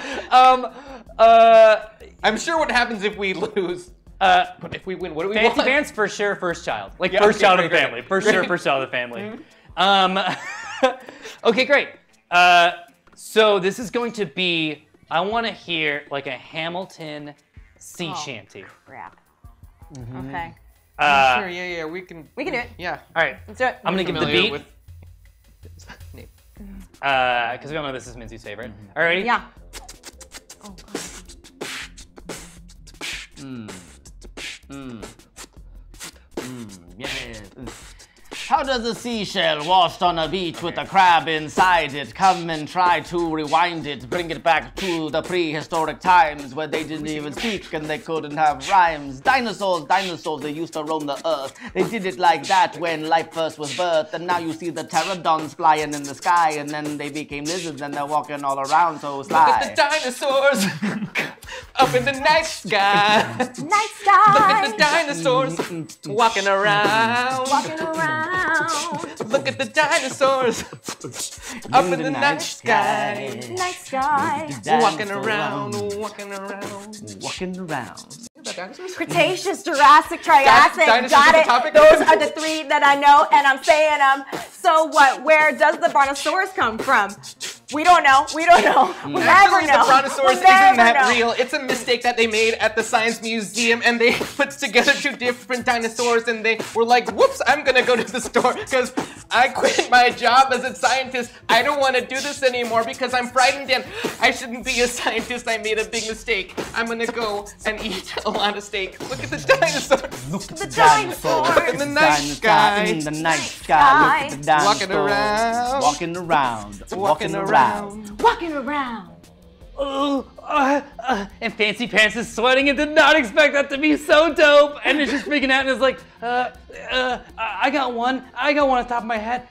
I'm sure what happens if we lose. But if we win, what do we want? Fancy Pants, for sure, first child. Like, Yeah, first okay, child of the great, family. great. For sure, first child of the family. Okay, great. So this is going to be, I want to hear like a Hamilton sea shanty. Crap. Okay. Sure, yeah, we can We can do it. Yeah. All right, Let's do it. I'm going to give the Familiar beat. with- Because we all know this is Minzy's favorite. All right, ready? Yeah. Yes. How does a seashell washed on a beach with a crab inside it come and try to rewind it, bring it back to the prehistoric times where they didn't even speak and they couldn't have rhymes? Dinosaurs, they used to roam the earth. They did it like that when life first was birthed, and now you see the pterodons flying in the sky, and then they became lizards and they're walking all around so sly. Look at the dinosaurs up in the night sky. Night sky. Look at the dinosaurs walking around. Walking around. Look at the dinosaurs up in the night sky. Night sky. Walking around, walking around. Walking around. Cretaceous, Jurassic, Triassic, Dinosaurs got is the it. topic? Those are the three that I know, and I'm saying them. So what? Where does the brontosaurus come from? We don't know. We don't know. We'll never Actually, know. the brontosaurus We'll never isn't that know. real. It's a mistake that they made at the Science Museum, and they put together two different dinosaurs, and they were like, whoops, I'm gonna go to the store, because I quit my job as a scientist. I don't want to do this anymore because I'm frightened, and I shouldn't be a scientist. I made a big mistake. I'm gonna go and eat a lot of steak. Look at the dinosaurs. Look at The dinosaurs. In the night sky. In the night sky. Look at the dinosaurs. Walking around. Walking around. Walking around. Walking around. And Fancy Pants is sweating and did not expect that to be so dope. And is just freaking out and is like, I got one on top of my head.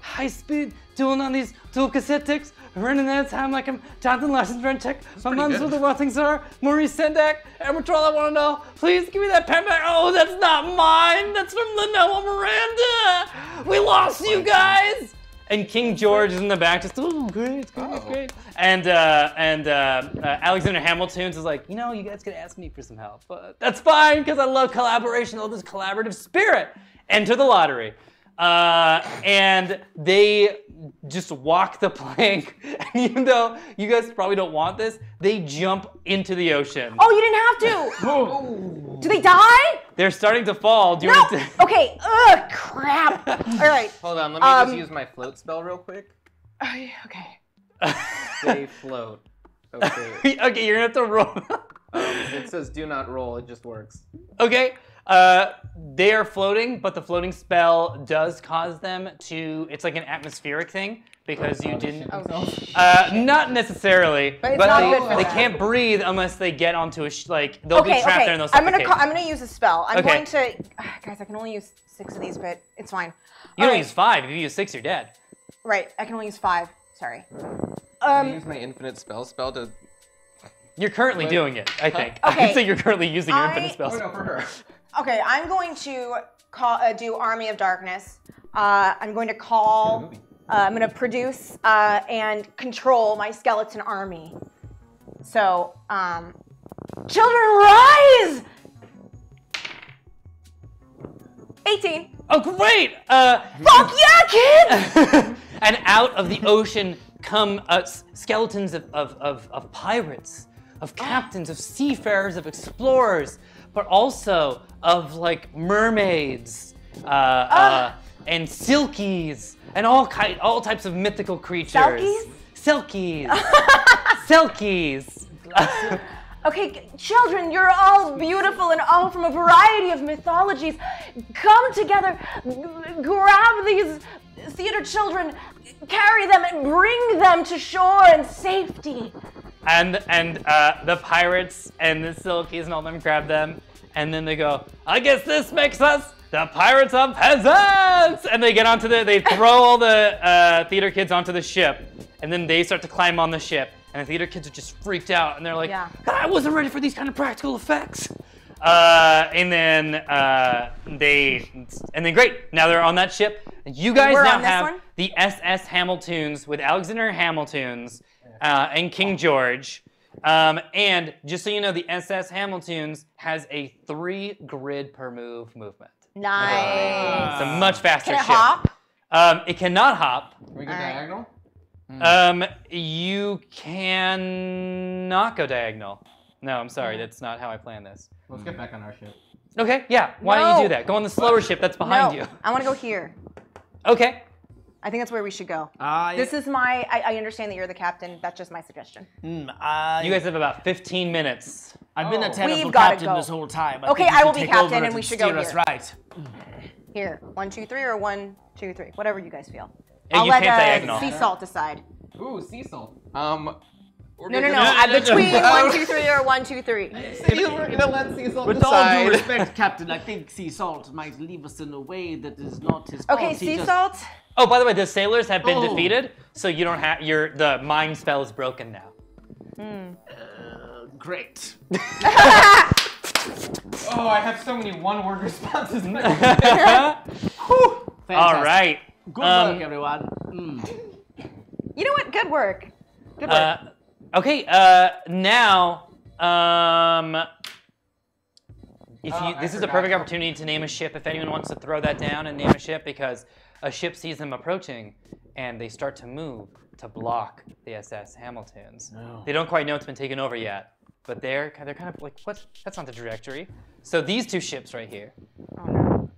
High speed, dueling on these dual cassette decks, running out of time like I'm Jonathan Larson's rent check. My mom's good. with the what things are. Maurice Sendak, Amateur, I want to know. Please give me that pen back. Oh, that's not mine. That's from Lenoa Miranda. We lost you guys. And King George is in the back, just great, great. And Alexander Hamilton is like, you know, you guys could ask me for some help, but that's fine because I love collaboration, all this collaborative spirit. Enter the lottery, and they just walk the plank. And even though you guys probably don't want this, they jump into the ocean. Oh, you didn't have to. Do they die? They're starting to fall. Do you No. want to? Okay. Ugh, crap. All right. Hold on, let me just use my float spell real quick. Okay. They float. Okay. Okay, you're gonna have to roll. It says do not roll, it just works. Okay. They are floating, but the floating spell does cause them to. It's like an atmospheric thing because you didn't. Not necessarily, But it's not good for they them. can't breathe unless they get onto a like they'll be trapped there and they'll I'm suffocate. gonna use a spell. I'm Okay. going to. Guys, I can only use 6 of these, but it's fine. You All don't right. use 5. If you use 6, you're dead. Right. I can only use 5. Sorry. I use my infinite spell to. You're currently doing it, I think. Okay. I'd say you're currently using your infinite spells. Oh no, for her. Okay, I'm going to do Army of Darkness. I'm going to call. I'm going to produce and control my skeleton army. So, children, rise! 18. Oh, great! Fuck yeah, kids! And out of the ocean come skeletons of pirates, of captains, of seafarers, of explorers, but also of like mermaids and silkies and all types of mythical creatures. Selkies? Selkies. Selkies. Okay, children, you're all beautiful and all from a variety of mythologies. Come together, grab these theater children, carry them, and bring them to shore in safety. And the pirates and the Silkies and all them grab them, and then they go, I guess this makes us the Pirates of Peasants! And they get onto they throw all the theater kids onto the ship, and then they start to climb on the ship. And the theater kids are just freaked out, and they're like, I wasn't ready for these kind of practical effects. And then great, now they're on that ship. You guys now have the SS Hamiltons with Alexander Hamiltons and King George. And just so you know, the SS Hamiltons has a 3 grid per move movement. Nice. It's a much faster ship. Can it hop? It cannot hop. Can we go diagonal? You cannot go diagonal. No, I'm sorry, that's not how I planned this. Let's get back on our ship. Okay, yeah, why don't you do that? Go on the slower ship that's behind you. I want to go here. Okay. I think that's where we should go. This is my, I understand that you're the captain. That's just my suggestion. You guys have about 15 minutes. I've been a technical We've gotta captain go. this whole time. Okay, I will be captain and we should go steer here. us right. Here, 1, 2, 3, or 1, 2, 3, whatever you guys feel. Yeah, I'll you let can't diagonal. Sea Salt decide. Ooh, sea salt. No. Between 1, 2, 3, or 1, 2, 3. You were gonna let sea salt With decide. all due respect, Captain, I think Sea Salt might leave us in a way that is not his fault. Okay, Sea Salt. Oh, by the way, the sailors have been defeated, so you don't have the mind spell is broken now. Great. Oh, I have so many one-word responses. All right. Good work, everyone. You know what? Good work. Good work. Okay. Now, this is a perfect opportunity to name a ship. If anyone wants to throw that down and name a ship, because a ship sees them approaching, and they start to move to block the SS Hamiltons. No. They don't quite know it's been taken over yet, but they're kind of like, what? That's not the trajectory. So these 2 ships right here. Oh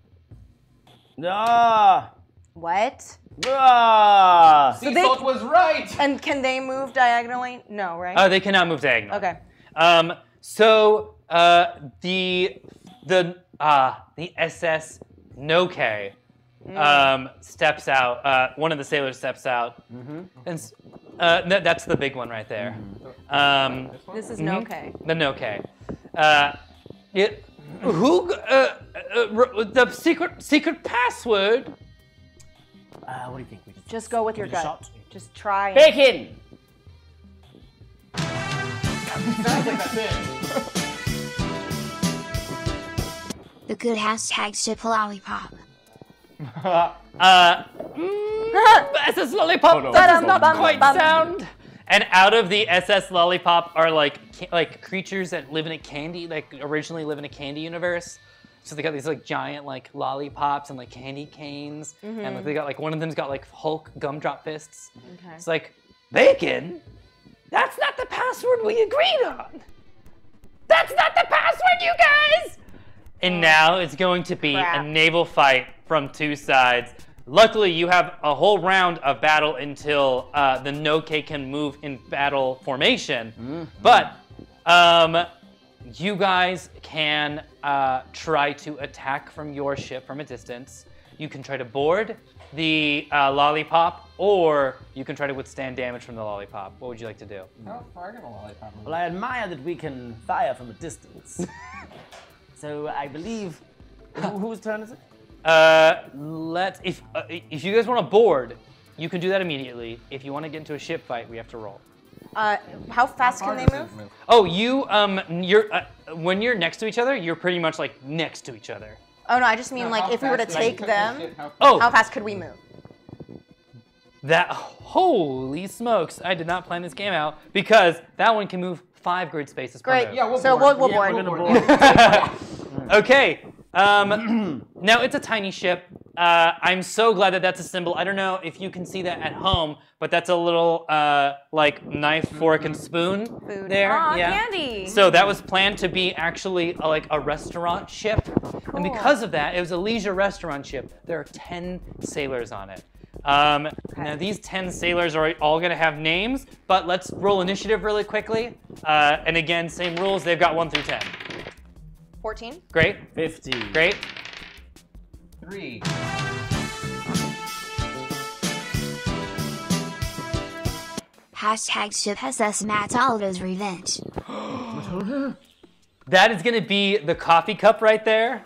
no. Ah. What? Ah. Sea salt was right. And can they move diagonally? No, right? They cannot move diagonally. Okay. So the SS Noke steps out. One of the sailors steps out, and that's the big one right there. This is Noke. The Noke. The secret password? What do you think? We Just go with your gut. shot? Just try. Bacon! Sounds like that's it. The good hashtag ship lollipop. SS Lollipop does not quite sound. And out of the SS Lollipop are like creatures that live in a candy, originally live in a candy universe. So they got these giant lollipops and candy canes, and they got one of them's got Hulk gumdrop fists. Okay. It's like, bacon? That's not the password we agreed on. That's not the password, you guys. And now it's going to be a naval fight from 2 sides. Luckily, you have a whole round of battle until the Noke can move in battle formation. But you guys can try to attack from your ship from a distance. You can try to board the lollipop, or you can try to withstand damage from the lollipop. What would you like to do? How far can a lollipop move? Well, I admire that we can fire from a distance. So I believe, whose turn is it? If you guys want to board, you can do that immediately. If you want to get into a ship fight, we have to roll. How fast can they move? Oh, when you're next to each other, you're pretty much next to each other. Oh no, I just mean if we were to take them, how fast could we move? Holy smokes, I did not plan this game out, because that one can move 5 grid spaces per move. Great, yeah, we'll board. Okay, now it's a tiny ship. I'm so glad that that's a symbol. I don't know if you can see that at home, but that's a little knife, fork, and spoon there. Aw, candy. So that was planned to be actually a restaurant ship. Cool. And because of that, it was a leisure restaurant ship. There are 10 sailors on it. Now these 10 sailors are all gonna have names, but let's roll initiative really quickly. And again, same rules. They've got 1 through 10. 14. Great. 50. Great. 3. Hashtag ship SS Mataldo's Revenge. That is gonna be the coffee cup right there.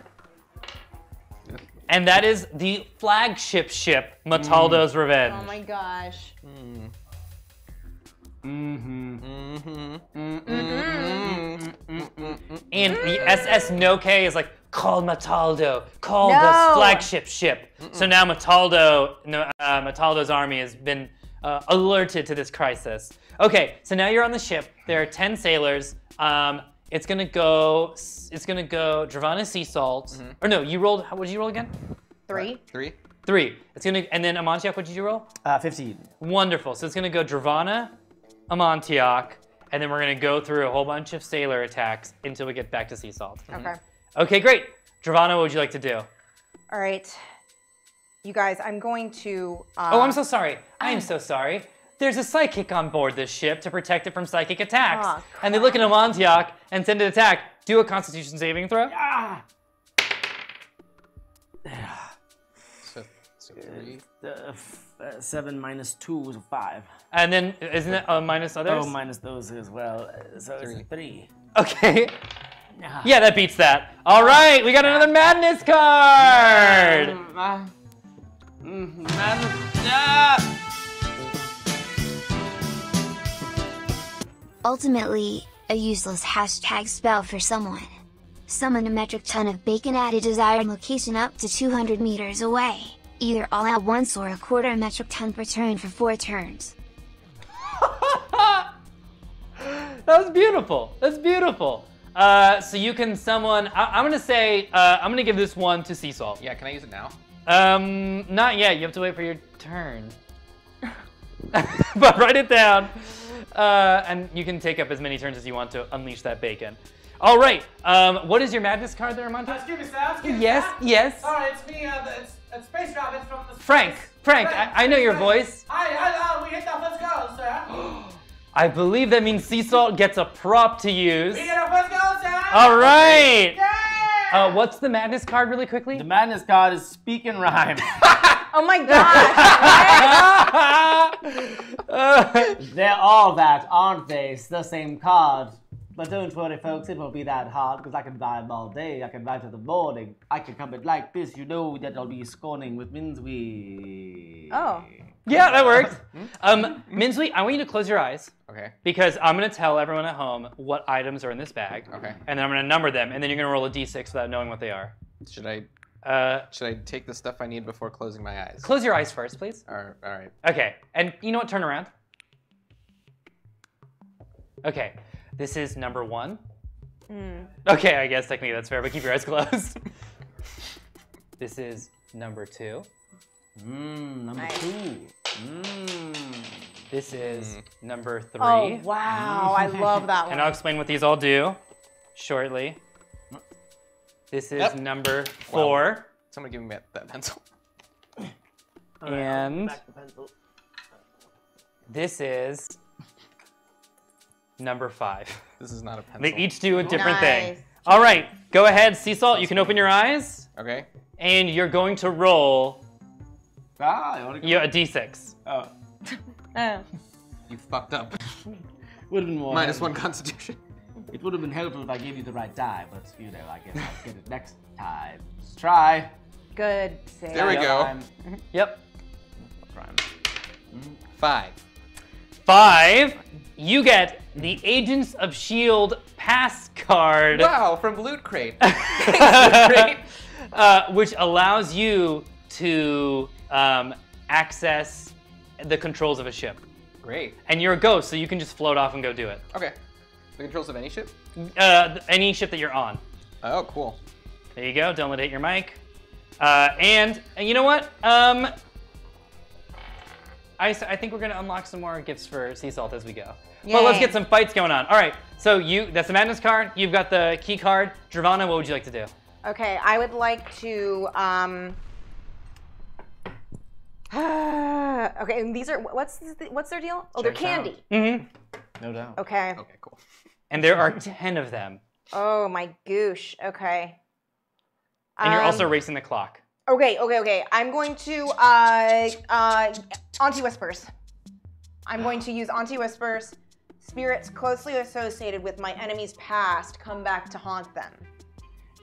And that is the flagship ship, Mataldo's Revenge. Oh my gosh. And the SS Noke is like, call Mataldo, call No. the flagship ship. So now Mataldo's army has been alerted to this crisis. Okay, so now you're on the ship. There are 10 sailors. It's gonna go Dravana Sea Salt. Or no, you rolled, what did you roll again? 3. 3. 3. It's gonna, and then Amontillak, what did you roll? 15. Wonderful. So it's gonna go Dravana, Amontillak, and then we're gonna go through a whole bunch of sailor attacks until we get back to Sea Salt. Okay. Okay, great. Dravana, what would you like to do? All right. You guys, I'm going to. Oh, I'm so sorry. I am so sorry. There's a psychic on board this ship to protect it from psychic attacks. Oh, and they look at Amontillak and send an attack. Do a Constitution saving throw. So 3. 7 minus 2 is 5. And then, isn't it minus others? Oh, minus those as well. So it's 3. Okay. Yeah, that beats that. All right, we got another madness card. Ultimately, a useless hashtag spell for someone. Summon a metric ton of bacon at a desired location up to 200 meters away. Either all at once or a quarter metric ton per turn for 4 turns. That was beautiful. That's beautiful. So you can summon, I'm gonna say, I'm gonna give this one to Sea Salt. Yeah, can I use it now? Not yet, you have to wait for your turn. But write it down. And you can take up as many turns as you want to unleash that bacon. All right, what is your madness card there, Armando? Excuse me, sir. Yes, yes. Sorry, it's me, it's Space Rabbit from the... Frank, I know your voice. Hi, we hit our first goal, sir. I believe that means Sea Salt gets a prop to use. We hit our first goal, sir. All right. Yay! What's the madness card really quickly? The madness card is Speak and Rhyme. Oh my gosh. They're all that, aren't they? It's the same card. But don't worry, folks, it won't be that hard, because I can vibe all day, I can vibe to the morning. I can come in like this, you know that I'll be scorning with Minswe. Oh. Yeah, that works. Minswe, I want you to close your eyes. Okay. Because I'm going to tell everyone at home what items are in this bag. Okay. And then I'm going to number them, and then you're going to roll a d6 without knowing what they are. Should I take the stuff I need before closing my eyes? Close your eyes first, please. All right. Okay, and you know what? Turn around. Okay, this is number 1. Okay, I guess technically that's fair, but keep your eyes closed. This is number 2. Number 2. This is number 3. Oh, wow. I love that one. And I'll explain what these all do shortly. This is number 4. Wow. Somebody give me that pencil. And this is number 5. This is not a pencil. They each do a different thing. All right, go ahead, Sea Salt. You can open your eyes. Okay. And you're going to roll You want to go? a d6. Oh. You fucked up. Would have been more. -1 Constitution. It would have been helpful if I gave you the right die, but you know, I guess I'll get it next time. Let's try. Good save. There we go. Yep. 5. 5. You get the Agents of S.H.I.E.L.D. pass card. Wow, from Loot Crate. Which allows you to access the controls of a ship. Great. And you're a ghost, so you can just float off and go do it. Okay. The controls of any ship? Any ship that you're on. Oh, cool. There you go. Don't let it hit your mic. And you know what? I think we're going to unlock some more gifts for Sea Salt as we go. Yay. Well, let's get some fights going on. All right. So that's the Madness card. You've got the key card. Dravana, what would you like to do? Okay, I would like to Okay, and these are what's their deal? Oh, they're candy. Mm-hmm. No doubt. Okay. Okay, cool. And there are 10 of them. Oh my goosh. Okay. And you're also racing the clock. Okay. I'm going to anti-whispers. I'm going to use anti-whispers. Spirits closely associated with my enemy's past come back to haunt them.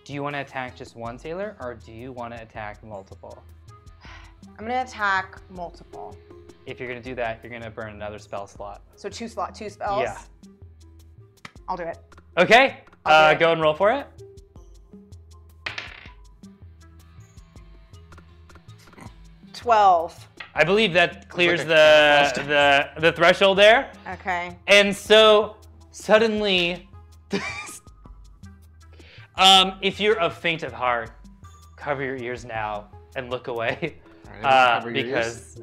Do you want to attack just one sailor, or do you want to attack multiple? I'm gonna attack multiple. If you're gonna do that, you're gonna burn another spell slot. So two spells. Yeah. I'll do it. Okay. I'll do it. Go and roll for it. 12. I believe that clears the threshold there. Okay. And so suddenly, if you're of faint of heart, cover your ears now and look away, because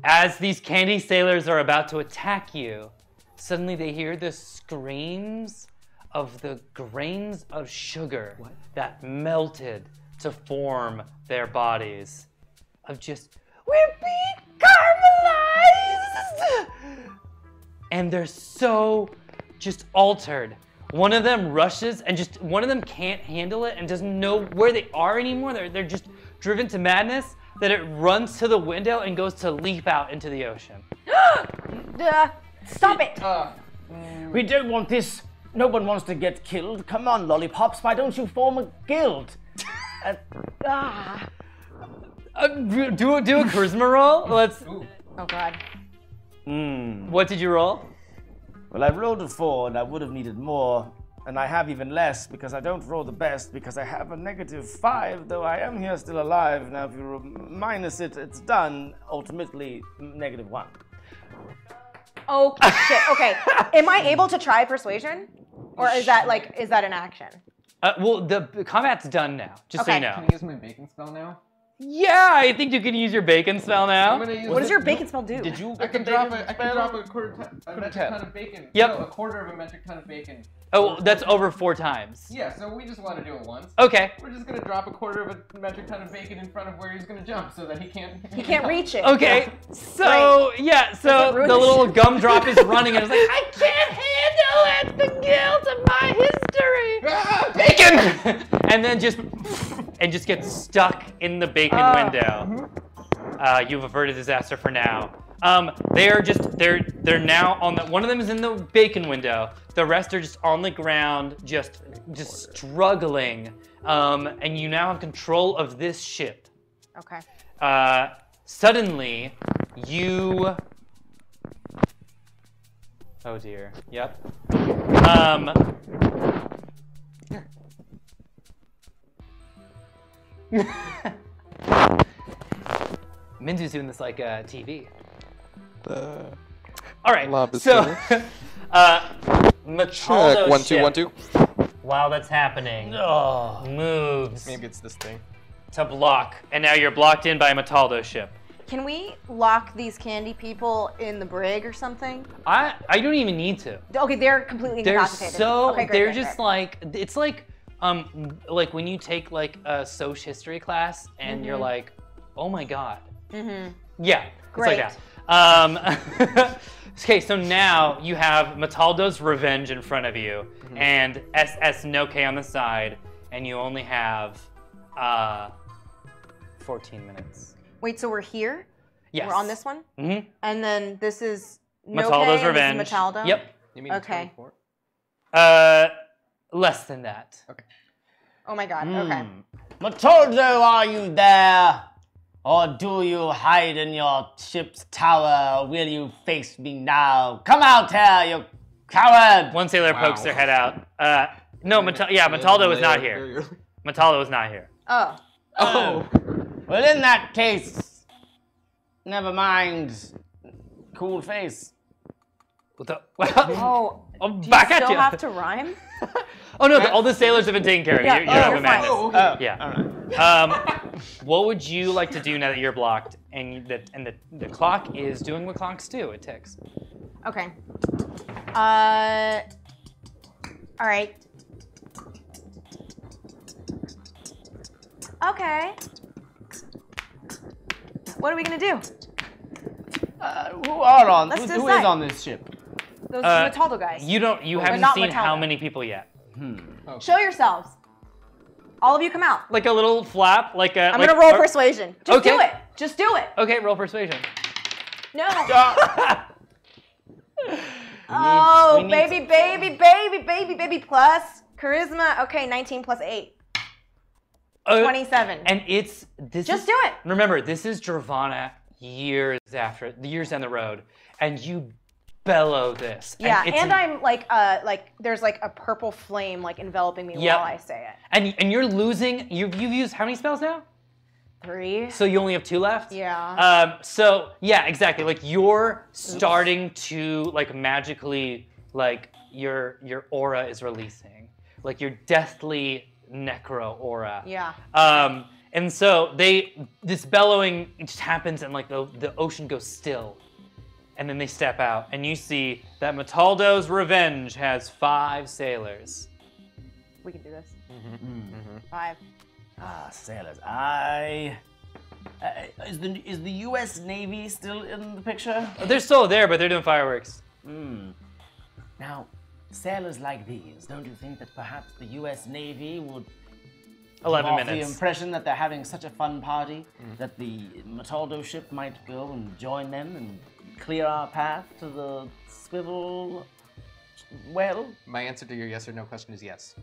as these candy sailors are about to attack you, suddenly they hear the screams of the grains of sugar that melted to form their bodies, of just, we're being caramelized! And they're so just altered. One of them rushes and one of them can't handle it and doesn't know where they are anymore. They're just driven to madness that it runs to the window and goes to leap out into the ocean. Stop it! We don't want this. No one wants to get killed. Come on, lollipops, why don't you form a guild? Do a charisma roll. Let's. Oh God. What did you roll? Well, I rolled a 4 and I would have needed more. And I have even less because I don't roll the best because I have a -5, though I am here still alive. Now, if you minus it, it's done. Ultimately, -1. Oh shit. Okay. Am I able to try persuasion, or is that an action? Well, the combat's done now. Just so you know. Can I use my bacon spell now? Yeah, I think you can use your bacon spell now. What does your bacon spell do? Did you? I can drop a quarter metric ton of bacon. Yep. No, a quarter of a metric ton of bacon. Oh, that's over 4 times. Yeah, so we just want to do it once. Okay. We're just gonna drop a quarter of a metric ton of bacon in front of where he's gonna jump so that he can't reach it. Okay. So yeah, so the little gumdrop is running and it's like, I can't handle it, the guilt of my history. Bacon! And then just gets stuck in the bacon window. You've averted disaster for now. They're now on the, one of them is in the bacon window. The rest are just on the ground, just struggling. And you now have control of this ship. Okay. Suddenly, you. Oh dear. Yep. Minzu's doing this like TV. All right. So, Mataldo's Check. 1 2 ship, 1 2. while that's happening, moves Maybe it's this thing. to block, and now you're blocked in by Mataldo's ship. Can we lock these candy people in the brig or something? I don't even need to. Okay, they're completely They're incapacitated. so Okay, great, they're great, just great. like, it's like when you take like a Soc history class and you're like, oh my god. Yeah, Great. it's like that. Okay, so now you have Mataldo's Revenge in front of you and SS Noke on the side, and you only have 14 minutes. Wait, so we're here? Yes. We're on this one? Mm-hmm. And then this is Noke Mataldo's and Revenge. This is Mataldo? Yep. You mean Okay. 24? Less than that. Okay. Oh my god, okay. Mataldo, are you there? Or do you hide in your ship's tower? Or will you face me now? Come out here, you coward! One sailor pokes their head out. No, Mataldo is not here. Mataldo is not here. Oh. Oh. Well, in that case, never mind. Cool face. Oh. Back you at still you. have to rhyme? Oh no, all the sailors have been taken care of. Yeah, You're not you're the fine. madness. Oh, okay. Yeah. All right. What would you like to do now that you're blocked and the clock is doing what clocks do? It ticks. Okay. All right. Okay. What are we gonna do? Who are on? Let's Who decide. is on this ship? Those Metaldo guys. You haven't not seen how Metaldo. many people yet. Show yourselves. All of you come out. Like a little flap, like a. I'm gonna roll persuasion. Just do Okay. it. Just do it. Okay, roll persuasion. No. We need baby plus charisma. Okay, 19 plus 8. 27. And this Just do it. Remember, this is Dravana years down the road, and you bellow this. Yeah, it's and I'm like there's like a purple flame like enveloping me Yep. while I say it. and you're losing. You've used how many spells now? 3. So you only have 2 left? Yeah. So yeah, exactly. Like you're starting to like magically like your aura is releasing. Like your deathly necro aura. Yeah. And so this bellowing just happens and like the ocean goes still. And then they step out and you see that Metaldo's Revenge has 5 sailors. We can do this. 5. Sailors. Is the U.S. Navy still in the picture? They're still there, but they're doing fireworks. Now, sailors like these, don't you think that perhaps the U.S. Navy would 11 give off minutes. the impression that they're having such a fun party that the Metaldo ship might go and join them and clear our path to the swivel well? My answer to your yes or no question is yes.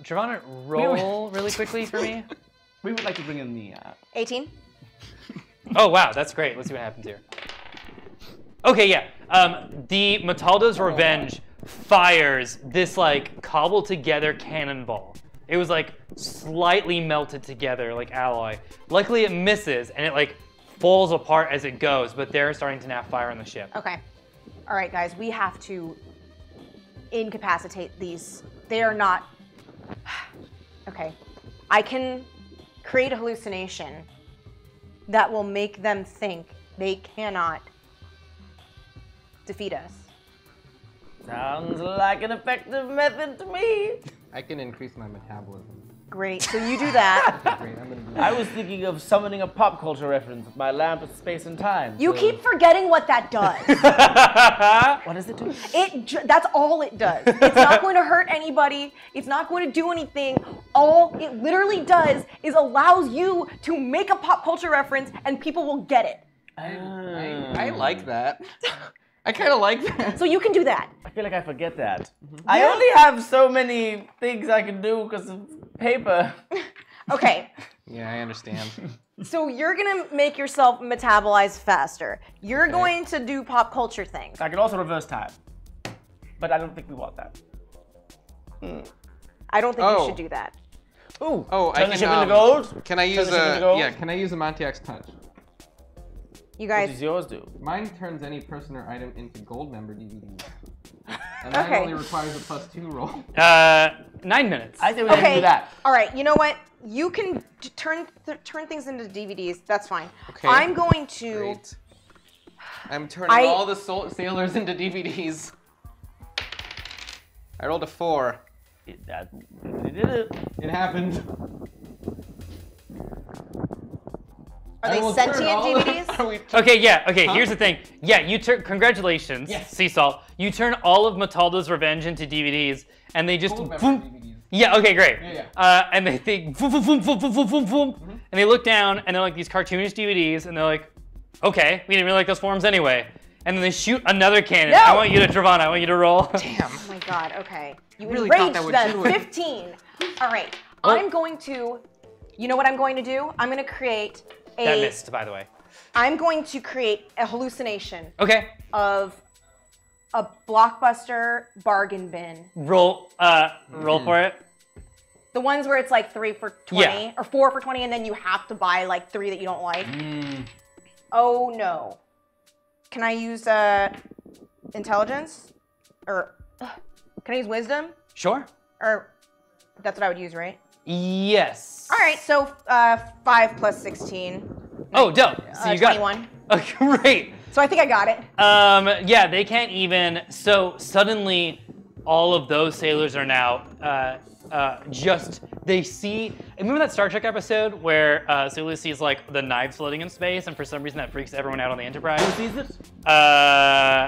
Giovanna, roll really quickly for me. We would like to bring in the 18. Oh wow, that's great. Let's see what happens here. Okay, yeah. The Metaldo's Revenge fires this like cobbled together cannonball. It was like slightly melted together like alloy. Luckily it misses and it like falls apart as it goes, but they're starting to now fire on the ship. Okay. All right, guys, we have to incapacitate these. They are not. Okay. I can create a hallucination that will make them think they cannot defeat us. Sounds like an effective method to me. I can increase my metabolism. Great. So you do that. Great, I'm gonna do I was thinking of summoning a pop culture reference with my lamp of space and time. You so- keep forgetting what that does. What does it do? That's all it does. It's not going to hurt anybody. It's not going to do anything. All it literally does is allows you to make a pop culture reference and people will get it. I like that. I kind of like that. So you can do that. I feel like I forget that. I only have so many things I can do because of paper. Okay. Yeah, I understand. So you're going to make yourself metabolize faster. You're going to do pop culture things. I can also reverse time. But I don't think we want that. I don't think you should do that. Ooh. Oh, turn the ship into gold? Can I use the ship into gold? Yeah, can I use a Montiac's touch? You What guys. does yours do? Mine turns any person or item into gold member DVDs. And Okay. that only requires a +2 roll. 9 minutes. I say we have to do that. All right. You know what? You can turn things into DVDs. That's fine. Okay. I'm going to. Great. I'm turning all the sailors into DVDs. I rolled a 4. It did it. It happened. Are they sentient DVDs? Okay, yeah, okay, here's the thing. Yeah, you turn, congratulations, Yes. Sea Salt. You turn all of Metaldo's Revenge into DVDs, and they just, Gold member boom. DVDs. Yeah, okay, great. Yeah. And they think, boom, boom, boom, boom, boom, boom, boom, boom. And they look down, and they're like these cartoonish DVDs, and they're like, okay, we didn't really like those forms anyway. And then they shoot another cannon. No! I want you to, Travana, I want you to roll. Damn. Oh my god, okay. You really thought enraged that would them. do it. 15. All right. I'm going to, you know what I'm going to do? I'm going to create That missed, by the way. I'm going to create a hallucination Okay, of a Blockbuster bargain bin. roll for it. The ones where it's like 3 for 20 Yeah. or 4 for 20 and then you have to buy like 3 that you don't like. Oh no. Can I use intelligence? Or can I use wisdom? Sure. Or that's what I would use, right? Yes. All right, so 5 plus 16. Oh, dope. So you got 21. Oh, great. So I think I got it. Yeah, they can't even. So suddenly, all of those sailors are now they see. Remember that Star Trek episode where Sulu sees like the knives floating in space, and for some reason that freaks everyone out on the Enterprise? Who sees it?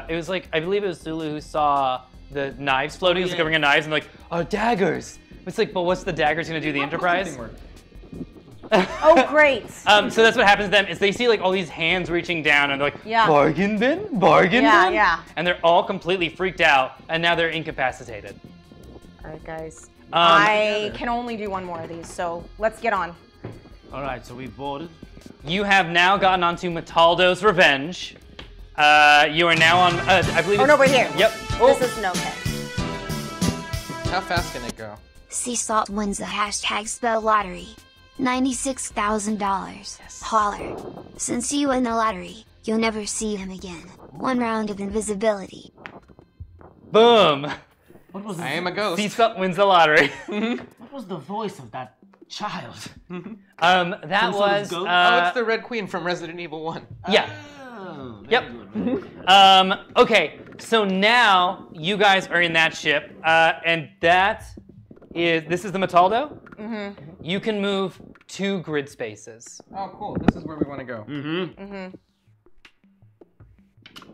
It was like, I believe it was Sulu who saw the knives floating, the covering of knives, and like, oh, daggers. It's like, but what's the daggers gonna do the Enterprise? Oh, great. So that's what happens to them, is they see like all these hands reaching down, and they're like, bargain bin? Bargain bin? Yeah. And they're all completely freaked out, and now they're incapacitated. All right, guys. I can only do one more of these, so let's get on. All right, so we boarded. You have now gotten onto Metaldo's Revenge. You are now on, I believe Oh, no, we're here. Yep. This is no okay. How fast can it go? Sea Salt wins the hashtag spell lottery. $96,000. Holler. Since you win the lottery, you'll never see him again. 1 round of invisibility. Boom. What was I am a ghost. Seatbelt wins the lottery. What was the voice of that child? That was. ghost? It's the Red Queen from Resident Evil 1. Yeah. Oh, Yep. Okay, so now you guys are in that ship, and this is the Metaldo. You can move 2 grid spaces. Oh, cool. This is where we want to go.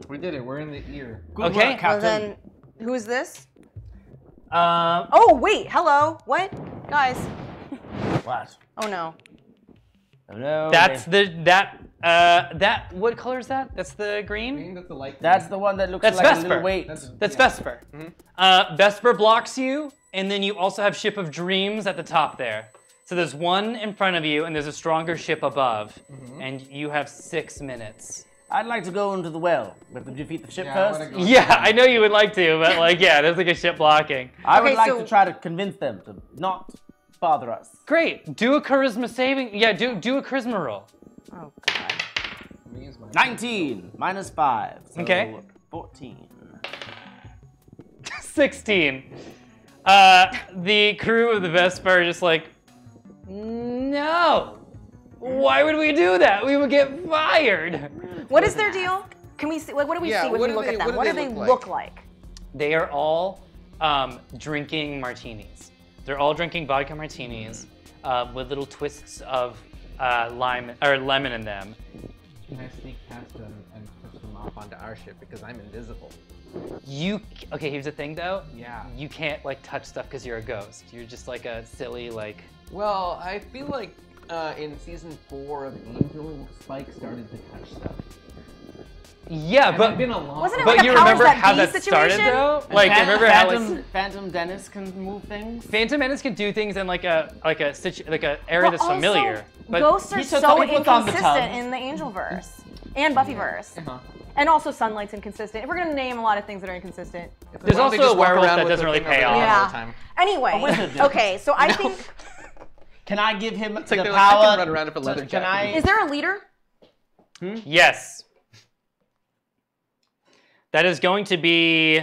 We did it. We're in the ear. Good Okay. work, Well, Captain. then, who is this? Oh, Oh, wait, hello. What? Guys. What? Oh, no. Hello. that's what color is that? That's the green? That's the light. That's the one that looks That's like a Vesper. little weight. That's Vesper. Vesper blocks you, and then you also have Ship of Dreams at the top there. So there's one in front of you, and there's a stronger ship above, and you have 6 minutes. I'd like to go into the well. We have to defeat the ship I first. wanna go. Yeah, I know you would like to, but like, yeah, there's like a ship blocking. I would Okay, like so- to try to convince them to not bother us. Great. Do a charisma saving. Yeah, do a charisma roll. Oh, God. 19 minus 5. So Okay. 14. 16. The crew of the Vespa are just like, no. Why would we do that? We would get fired. What is their deal? Can we see? What do we see when we look at them? What do they look like? They are all drinking martinis. They're all drinking vodka martinis with little twists of lime or lemon in them. Can I sneak past them and push them off onto our ship because I'm invisible? Okay, here's the thing though. Yeah. You can't like touch stuff because you're a ghost. You're just like a silly like. Well, I feel like in season 4 of Angel, Spike started to touch stuff. Yeah, And but it's been a long Wasn't it but like you a powers remember that how be that started situation? though? Like remember how like, Phantom Dennis can move things? Phantom Menace can do things in like a area that's also, familiar. But ghosts are He took- so he puts on the inconsistent tub. in the Angelverse and Buffyverse. And also Sunlight's inconsistent. If we're gonna name a lot of things that are inconsistent. there's Why don't they also a just walk werewolf around that with doesn't the really thing pay over their off. head all Yeah. the time? Anyway, wizard does. okay, so I think, Can I give him like the they're like, power? I can run around with a leather Can jacket. I? is there a leader? Yes. That is going to be.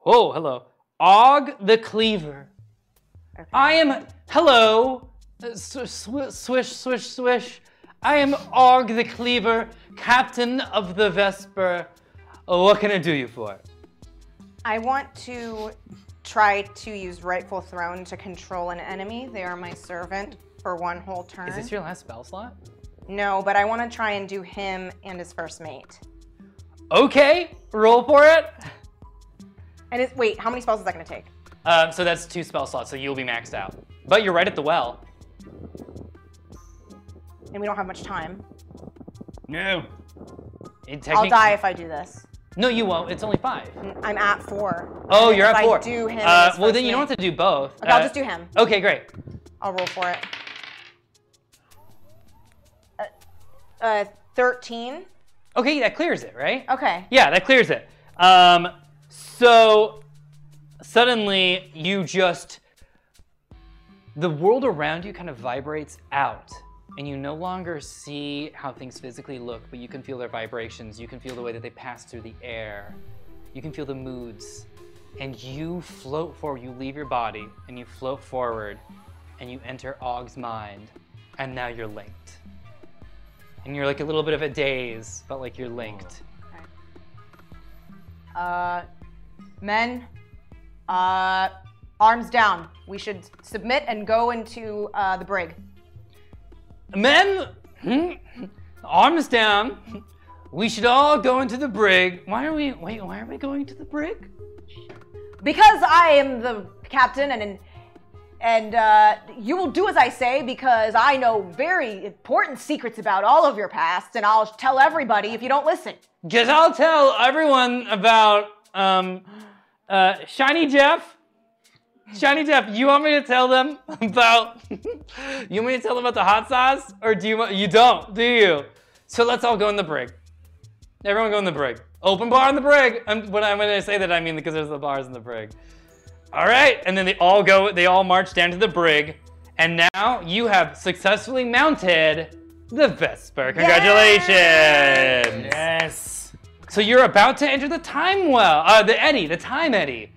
Oh, hello. Og the Cleaver. Okay. I am. Hello. Swish, swish, swish. I am Og the Cleaver, captain of the Vesper. Oh, what can I do you for? I want to try to use Rightful Throne to control an enemy. They are my servant for 1 whole turn. Is this your last spell slot? No, but I want to try and do him and his first mate. Okay, roll for it. And wait, how many spells is that going to take? So that's 2 spell slots, so you'll be maxed out. But you're right at the well. And we don't have much time. No. I'll die if I do this. No, you won't. It's only 5. I'm at 4. Oh, And you're if at 4. I do him and his well, first then you don't mate- have to do both. Okay, I'll just do him. Okay, great. I'll roll for it. 13. Okay, that clears it, right? Okay. Yeah, that clears it. So suddenly you just, the world around you kind of vibrates out, and you no longer see how things physically look, but you can feel their vibrations. You can feel the way that they pass through the air. You can feel the moods, and you float forward. You leave your body, and you float forward, and you enter Og's mind, and now you're linked. And you're like a little bit of a daze, but like you're linked. Men, Arms down. We should submit and go into the brig. Men, arms down. We should all go into the brig. Why are we going to the brig? Because I am the captain, and you will do as I say, because I know very important secrets about all of your past, and I'll tell everybody if you don't listen. Guess I'll tell everyone about Shiny Jeff. Shiny Jeff, you want me to tell them about the hot sauce, or you don't, do you? So let's all go in the brig. Everyone go in the brig. Open bar in the brig. When I say that, I mean because there's the bars in the brig. All right, and then they all march down to the brig, and now you have successfully mounted the Vesper. Congratulations! Yes. So you're about to enter the time well, the time eddy.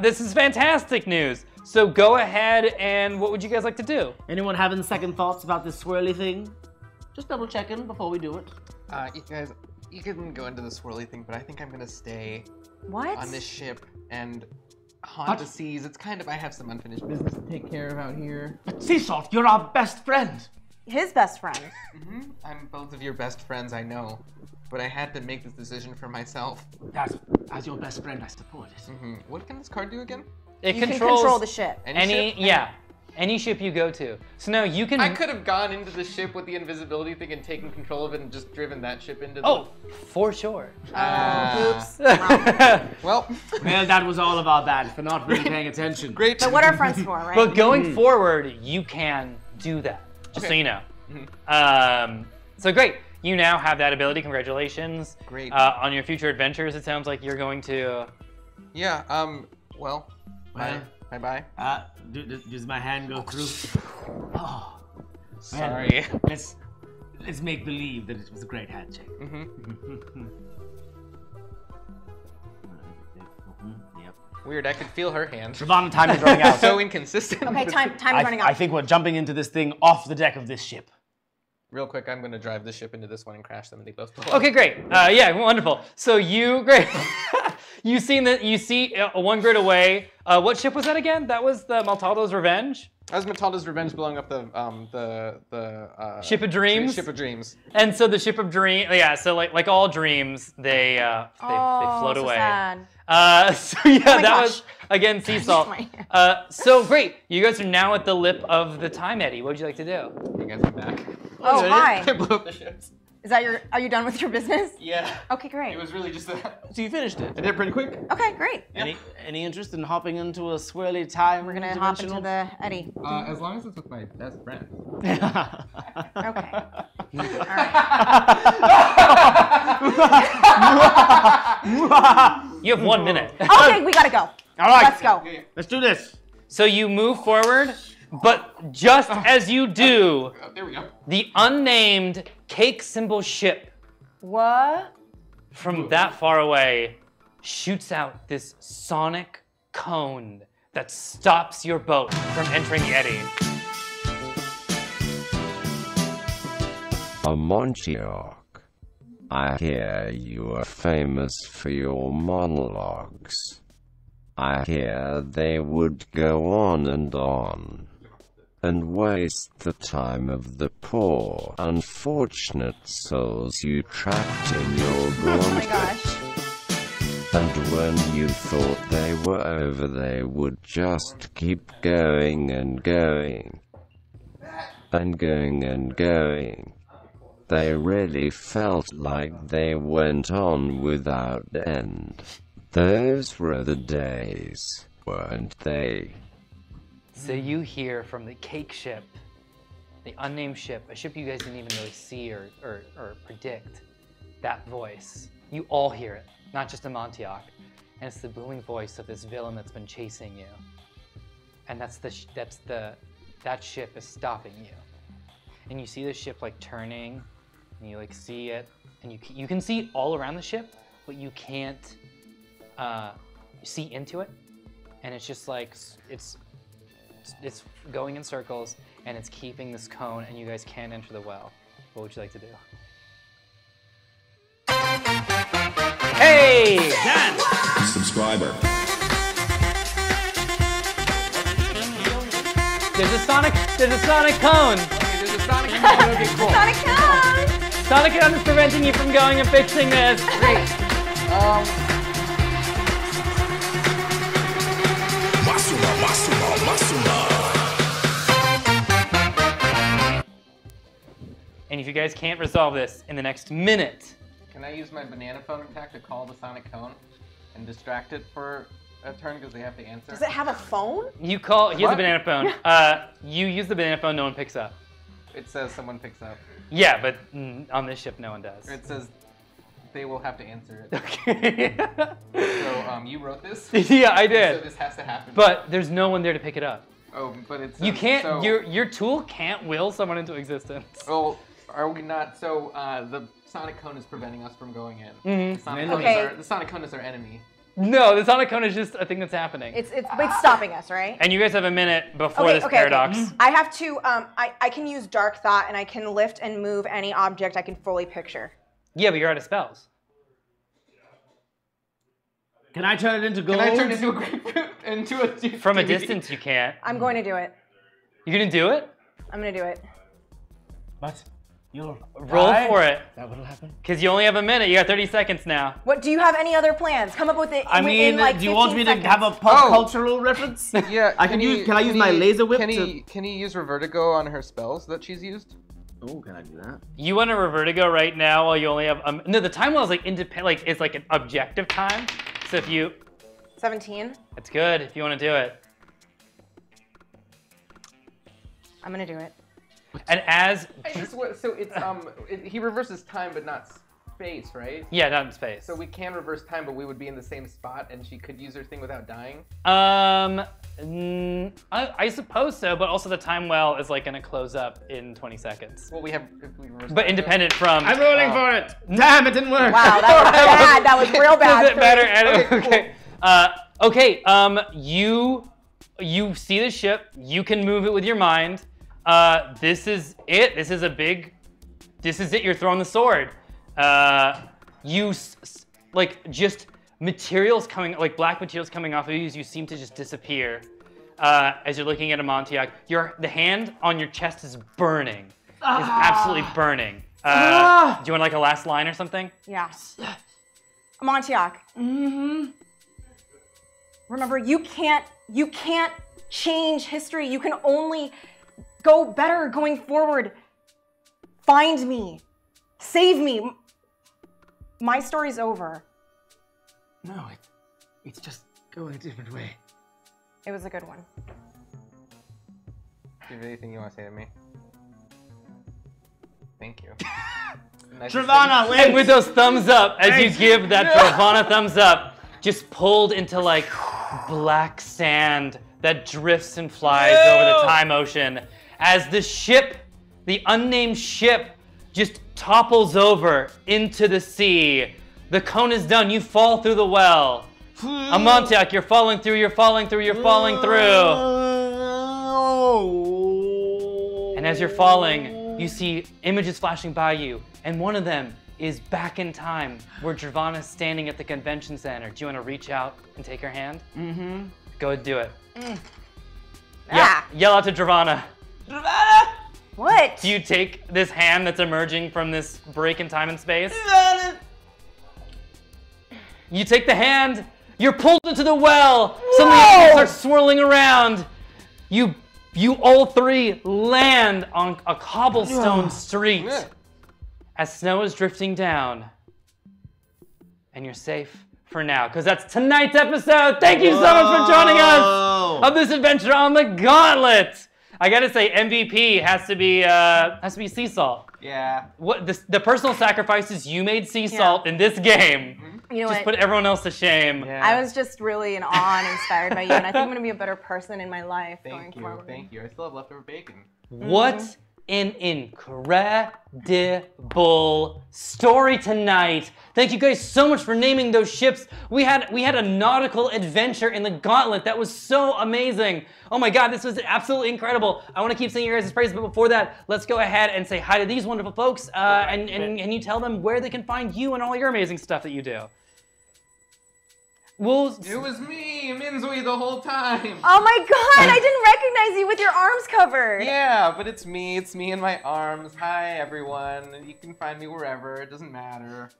This is fantastic news. So go ahead and what would you guys like to do? Anyone having second thoughts about this swirly thing? Just double checking before we do it. You guys, you can go into the swirly thing, but I think I'm gonna stay What? on this ship and haunt the seas. It's kind of, I have some unfinished business to take care of out here. But Seasalt, you're our best friend. His best friend. I'm both of your best friends, I know. But I had to make this decision for myself. As your best friend, I support it. What can this card do again? It You controls can control the ship. Any ship you go to. So now you can. I could have gone into the ship with the invisibility thing and taken control of it and just driven that ship into the... Oh, for sure. Oops. Well, That was all of our bad for not really paying attention. great. But what are friends for, right? But going forward, you can do that. Just so you know. So great. You now have that ability. Congratulations. Great. On your future adventures, it sounds like you're going to. Yeah, well, bye-bye. Does my hand go through? Oh, Sorry. Let's make believe that it was a great handshake. Yep. Weird, I could feel her hand. Ravana, time is running out. So inconsistent. Okay, time is running out. I think we're jumping into this thing off the deck of this ship. Real quick, I'm gonna drive the ship into this one and crash them, and they both. Okay, great. Yeah, wonderful. So great. You see one grid away. What ship was that again? That was the Maltaldo's Revenge. That was Matilda's Revenge blowing up the Ship of Dreams. Ship of Dreams. And so the Ship of Dreams. Yeah. So like all dreams, they float so away. sad. So yeah, that gosh. was again sea salt. So great. You guys are now at the lip of the time eddy. What would you like to do? You guys are back. Oh, hi. I blew up the ships. Is that are you done with your business? Yeah. Okay, great. It was really just that. So you finished it. I did pretty quick. Okay, great. Any interest in hopping into a swirly time? We're gonna hop into the eddy. As long as it's with my best friend. Okay. All right. You have 1 minute. Okay, we gotta go. All right. Let's go. Let's do this. So you move forward, but just as you do, There we go. the unnamed cake symbol ship What? from that far away shoots out this sonic cone that stops your boat from entering the eddy. A Montiarch. I hear you are famous for your monologues. I hear they would go on and waste the time of the poor, unfortunate souls you trapped in your Oh my gauntlet. gosh. And when you thought they were over, they would just keep going and going. And going and going. They really felt like they went on without end. Those were the days, weren't they? So you hear from the cake ship, the unnamed ship, a ship you guys didn't even really see or predict, that voice. You all hear it, not just a Montiarch. And it's the booming voice of this villain that's been chasing you. And that ship is stopping you. And you see the ship like turning, and you like see it, and you can see all around the ship, but you can't see into it. And it's just like, it's going in circles, and it's keeping this cone, and you guys can't enter the well. What would you like to do? Hey! Subscriber. There's a sonic cone. Okay, there's a sonic cone. Okay, cool. Sonic cone! Sonic cone is preventing you from going and fixing this. Great. And if you guys can't resolve this in the next minute, Can I use my banana phone attack to call the sonic cone and distract it for a turn because they have to answer? Does it have a phone? you call. He has a What? banana phone. You use the banana phone. No one picks up. It says someone picks up. Yeah, but on this ship, no one does. It says they will have to answer it. Okay. So you wrote this? Yeah, I So did. this has to happen. But there's no one there to pick it up. Oh, but it's You can't. So, Your tool can't will someone into existence. well, are we not? So the sonic cone is preventing us from going in. Mhm. The sonic, Okay. the sonic cone is our enemy. No, the sonic cone is just a thing that's happening. It's stopping us, right? And you guys have a minute before this Okay. paradox. I have to, I can use Dark Thought and I can lift and move any object I can fully picture. Yeah, but you're out of spells. Can I turn it into gold? Can I turn into a grapefruit? Into a From a DVD? distance, you can't. I'm going to do it. You're gonna do it? I'm going to do it. But you'll Roll die? for it. That what'll happen? Because you only have a minute. You got 30 seconds now. What, do you have any other plans? Come up with it I within mean, like do you want 15 me to seconds. have a pop cultural reference? Yeah. I can use. Can I use my laser whip to? Can he use Revertigo on her spells that she's used? Oh, can I do that? You want to Revertigo right now while you only have no. The time well is like independent. Like it's like an objective time. So if you, 17. that's good. If you want to do it. I'm going to do it. And as So it's he reverses time but not space, right? yeah, not in space. So we can reverse time, but we would be in the same spot, and she could use her thing without dying. I suppose so, but also the time well is like gonna close up in 20 seconds. Well, if we reverse. But time, independent from. I'm rolling for it. Damn, it didn't work. Wow, that was bad. That was real bad. Does it matter? Okay, Okay. You see the ship. You can move it with your mind. This is it. This is it. You're throwing the sword. Just materials coming, like black materials coming off of you as you seem to just disappear. As you're looking at Amontillak, the hand on your chest is burning. It's absolutely burning. Do you want like a last line or something? Yeah. Amontillak. Remember, you can't change history. You can only go better going forward. Find me. Save me. My story's over. No, it's just going a different way. It was a good one. Do you have anything you want to say to me? Thank you. Nice Travana, And wait. with those thumbs up, as you give that Travana thumbs up, just pulled into like black sand that drifts and flies over the time ocean, as the ship, the unnamed ship, just topples over into the sea. The cone is done. You fall through the well. Amontillak, you're falling through. You're falling through. You're falling through. And as you're falling, you see images flashing by you, and one of them is back in time, where Dravana's standing at the convention center. Do you want to reach out and take her hand? Mm-hmm. Go ahead, do it. Yell out to Dravana. Travana! What? Do you take this hand that's emerging from this break in time and space? You take the hand. You're pulled into the well. Suddenly you start swirling around. You all three land on a cobblestone street as snow is drifting down. And you're safe for now, because that's tonight's episode. Thank you so much for joining us of this adventure on the Gauntlet. I gotta say, MVP has to be sea salt. Yeah. What the personal sacrifices you made sea salt in this game You know just what? put everyone else to shame. Yeah. I was just really in awe and inspired by you, and I think I'm gonna be a better person in my life going forward. Thank you. I still have leftover bacon. What an incredible story tonight. Thank you guys so much for naming those ships. We had a nautical adventure in the Gauntlet that was so amazing. Oh my god, this was absolutely incredible. I want to keep saying your guys' praise, but before that, let's go ahead and say hi to these wonderful folks, and you tell them where they can find you and all your amazing stuff that you do. It was me, Minzui, the whole time. Oh my god, I didn't recognize you with your arms covered. Yeah, but it's me and my arms. Hi, everyone. You can find me wherever. It doesn't matter.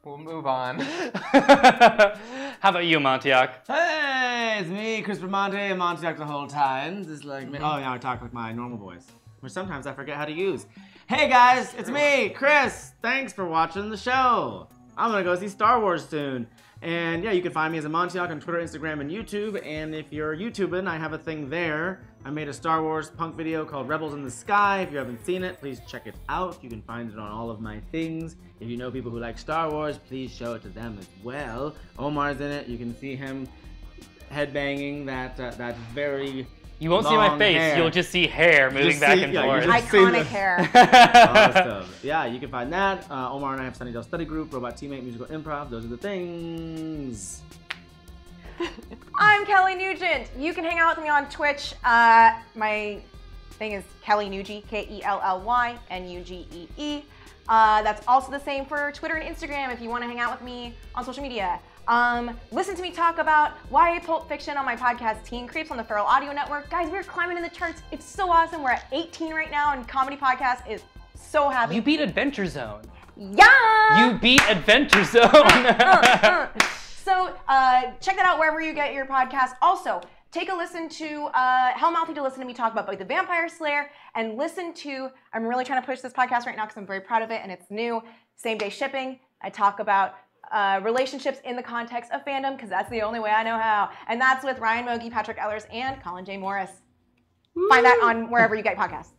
We'll move on. How about you, Montiak? Hey, it's me, Chris Bramante, and Montiak the whole time. Just like me. Oh, now I talk like my normal voice, which sometimes I forget how to use. Hey guys, it's me, Chris. Thanks for watching the show. I'm gonna go see Star Wars soon. And yeah, you can find me as a Montiak on Twitter, Instagram, and YouTube. And if you're YouTubing, I have a thing there. I made a Star Wars punk video called Rebels in the Sky. If you haven't seen it, please check it out. You can find it on all of my things. If you know people who like Star Wars, please show it to them as well. Omar's in it. You can see him headbanging that very You won't see my face. hair. You'll just see hair moving back and forth. Iconic hair. Awesome. Yeah, you can find that. Omar and I have Sunnydale Study Group, Robot Teammate, Musical Improv. Those are the things. I'm Kelly Nugent. You can hang out with me on Twitch. My thing is Kelly Nugee, KELLYNUGEE. That's also the same for Twitter and Instagram if you want to hang out with me on social media. Listen to me talk about YA Pulp Fiction on my podcast Teen Creeps on the Feral Audio Network. Guys, we're climbing in the charts. It's so awesome. We're at 18 right now, and Comedy Podcast is so happy. You beat Adventure Zone. Yeah! You beat Adventure Zone. So check that out wherever you get your podcast. Also, take a listen to Hellmouthy to listen to me talk about Buffy the Vampire Slayer, and listen to, I'm really trying to push this podcast right now because I'm very proud of it and it's new, Same Day Shipping. I talk about relationships in the context of fandom because that's the only way I know how. And that's with Ryan Mogi, Patrick Ellers, and Colin J. Morris. Find that on wherever you get podcasts.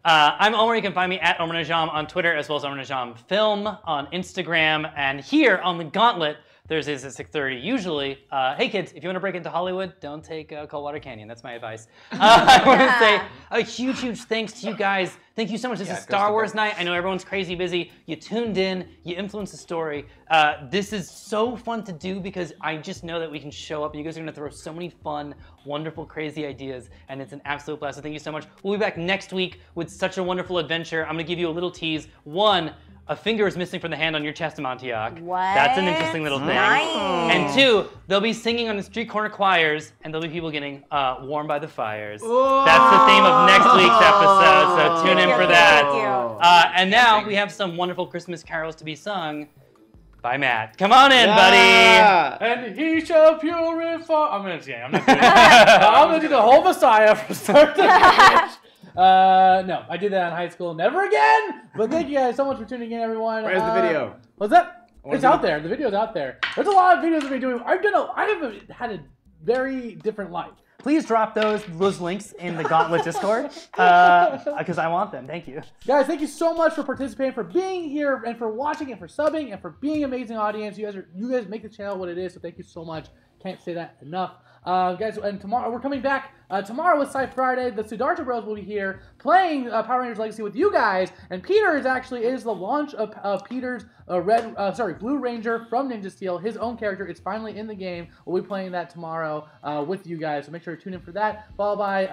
I'm Omar. You can find me at Omar Najam on Twitter, as well as Omar Najam Film on Instagram. And here on the Gauntlet, Thursdays at 6:30 usually. Hey kids, if you want to break into Hollywood, don't take Coldwater Canyon. That's my advice. I want to say a huge thanks to you guys. Thank you so much. This is Star Wars night. I know everyone's crazy busy. You tuned in. You influenced the story. This is so fun to do because I just know that we can show up. You guys are going to throw so many fun, wonderful, crazy ideas, and it's an absolute blast. So thank you so much. We'll be back next week with such a wonderful adventure. I'm going to give you a little tease. One, a finger is missing from the hand on your chest, Montiak. What? That's an interesting little thing. Nice. And two, they'll be singing on the street corner choirs, and there'll be people getting warmed by the fires. Whoa. That's the theme of next week's episode, so tune in for that. Thank you. And now we have some wonderful Christmas carols to be sung by Matt. Come on in, buddy. And he shall purify. I'm not doing I'm gonna do the whole Messiah from start to finish. No, I did that in high school. Never again. But thank you guys so much for tuning in, everyone. Where's the video? What's that? It's out there. The video's out there. There's a lot of videos of me doing. I have had a very different life. Please drop those links in the Gauntlet Discord because I want them. Thank you. Guys, thank you so much for participating, for being here, and for watching, and for subbing, and for being an amazing audience. You guys make the channel what it is, so thank you so much. Can't say that enough. Guys, and tomorrow we're coming back. Tomorrow is Sci Friday. The Siddhartha Bros will be here playing Power Rangers Legacy with you guys. And Peter is the launch of Peter's Blue Ranger from Ninja Steel. His own character is finally in the game. We'll be playing that tomorrow with you guys. So make sure to tune in for that. Followed by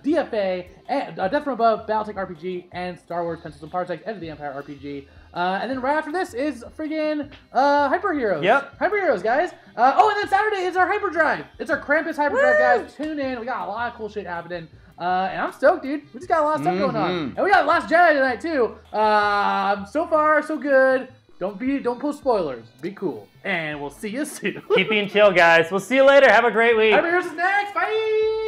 DFA, and Death from Above, Battletech RPG, and Star Wars Pencils and Parsecs, Edge of the Empire RPG. And then right after this is friggin' Hyper Heroes. Yep. Hyper Heroes, guys. And then Saturday is our Hyperdrive. It's our Krampus Hyperdrive, guys. Tune in. We got a lot of cool shit happening. And I'm stoked, dude. We just got a lot of stuff going on. And we got Last Jedi tonight, too. So far, so good. Don't post spoilers. Be cool. And we'll see you soon. Keep being chill, guys. We'll see you later. Have a great week. Hyper Heroes is next. Bye.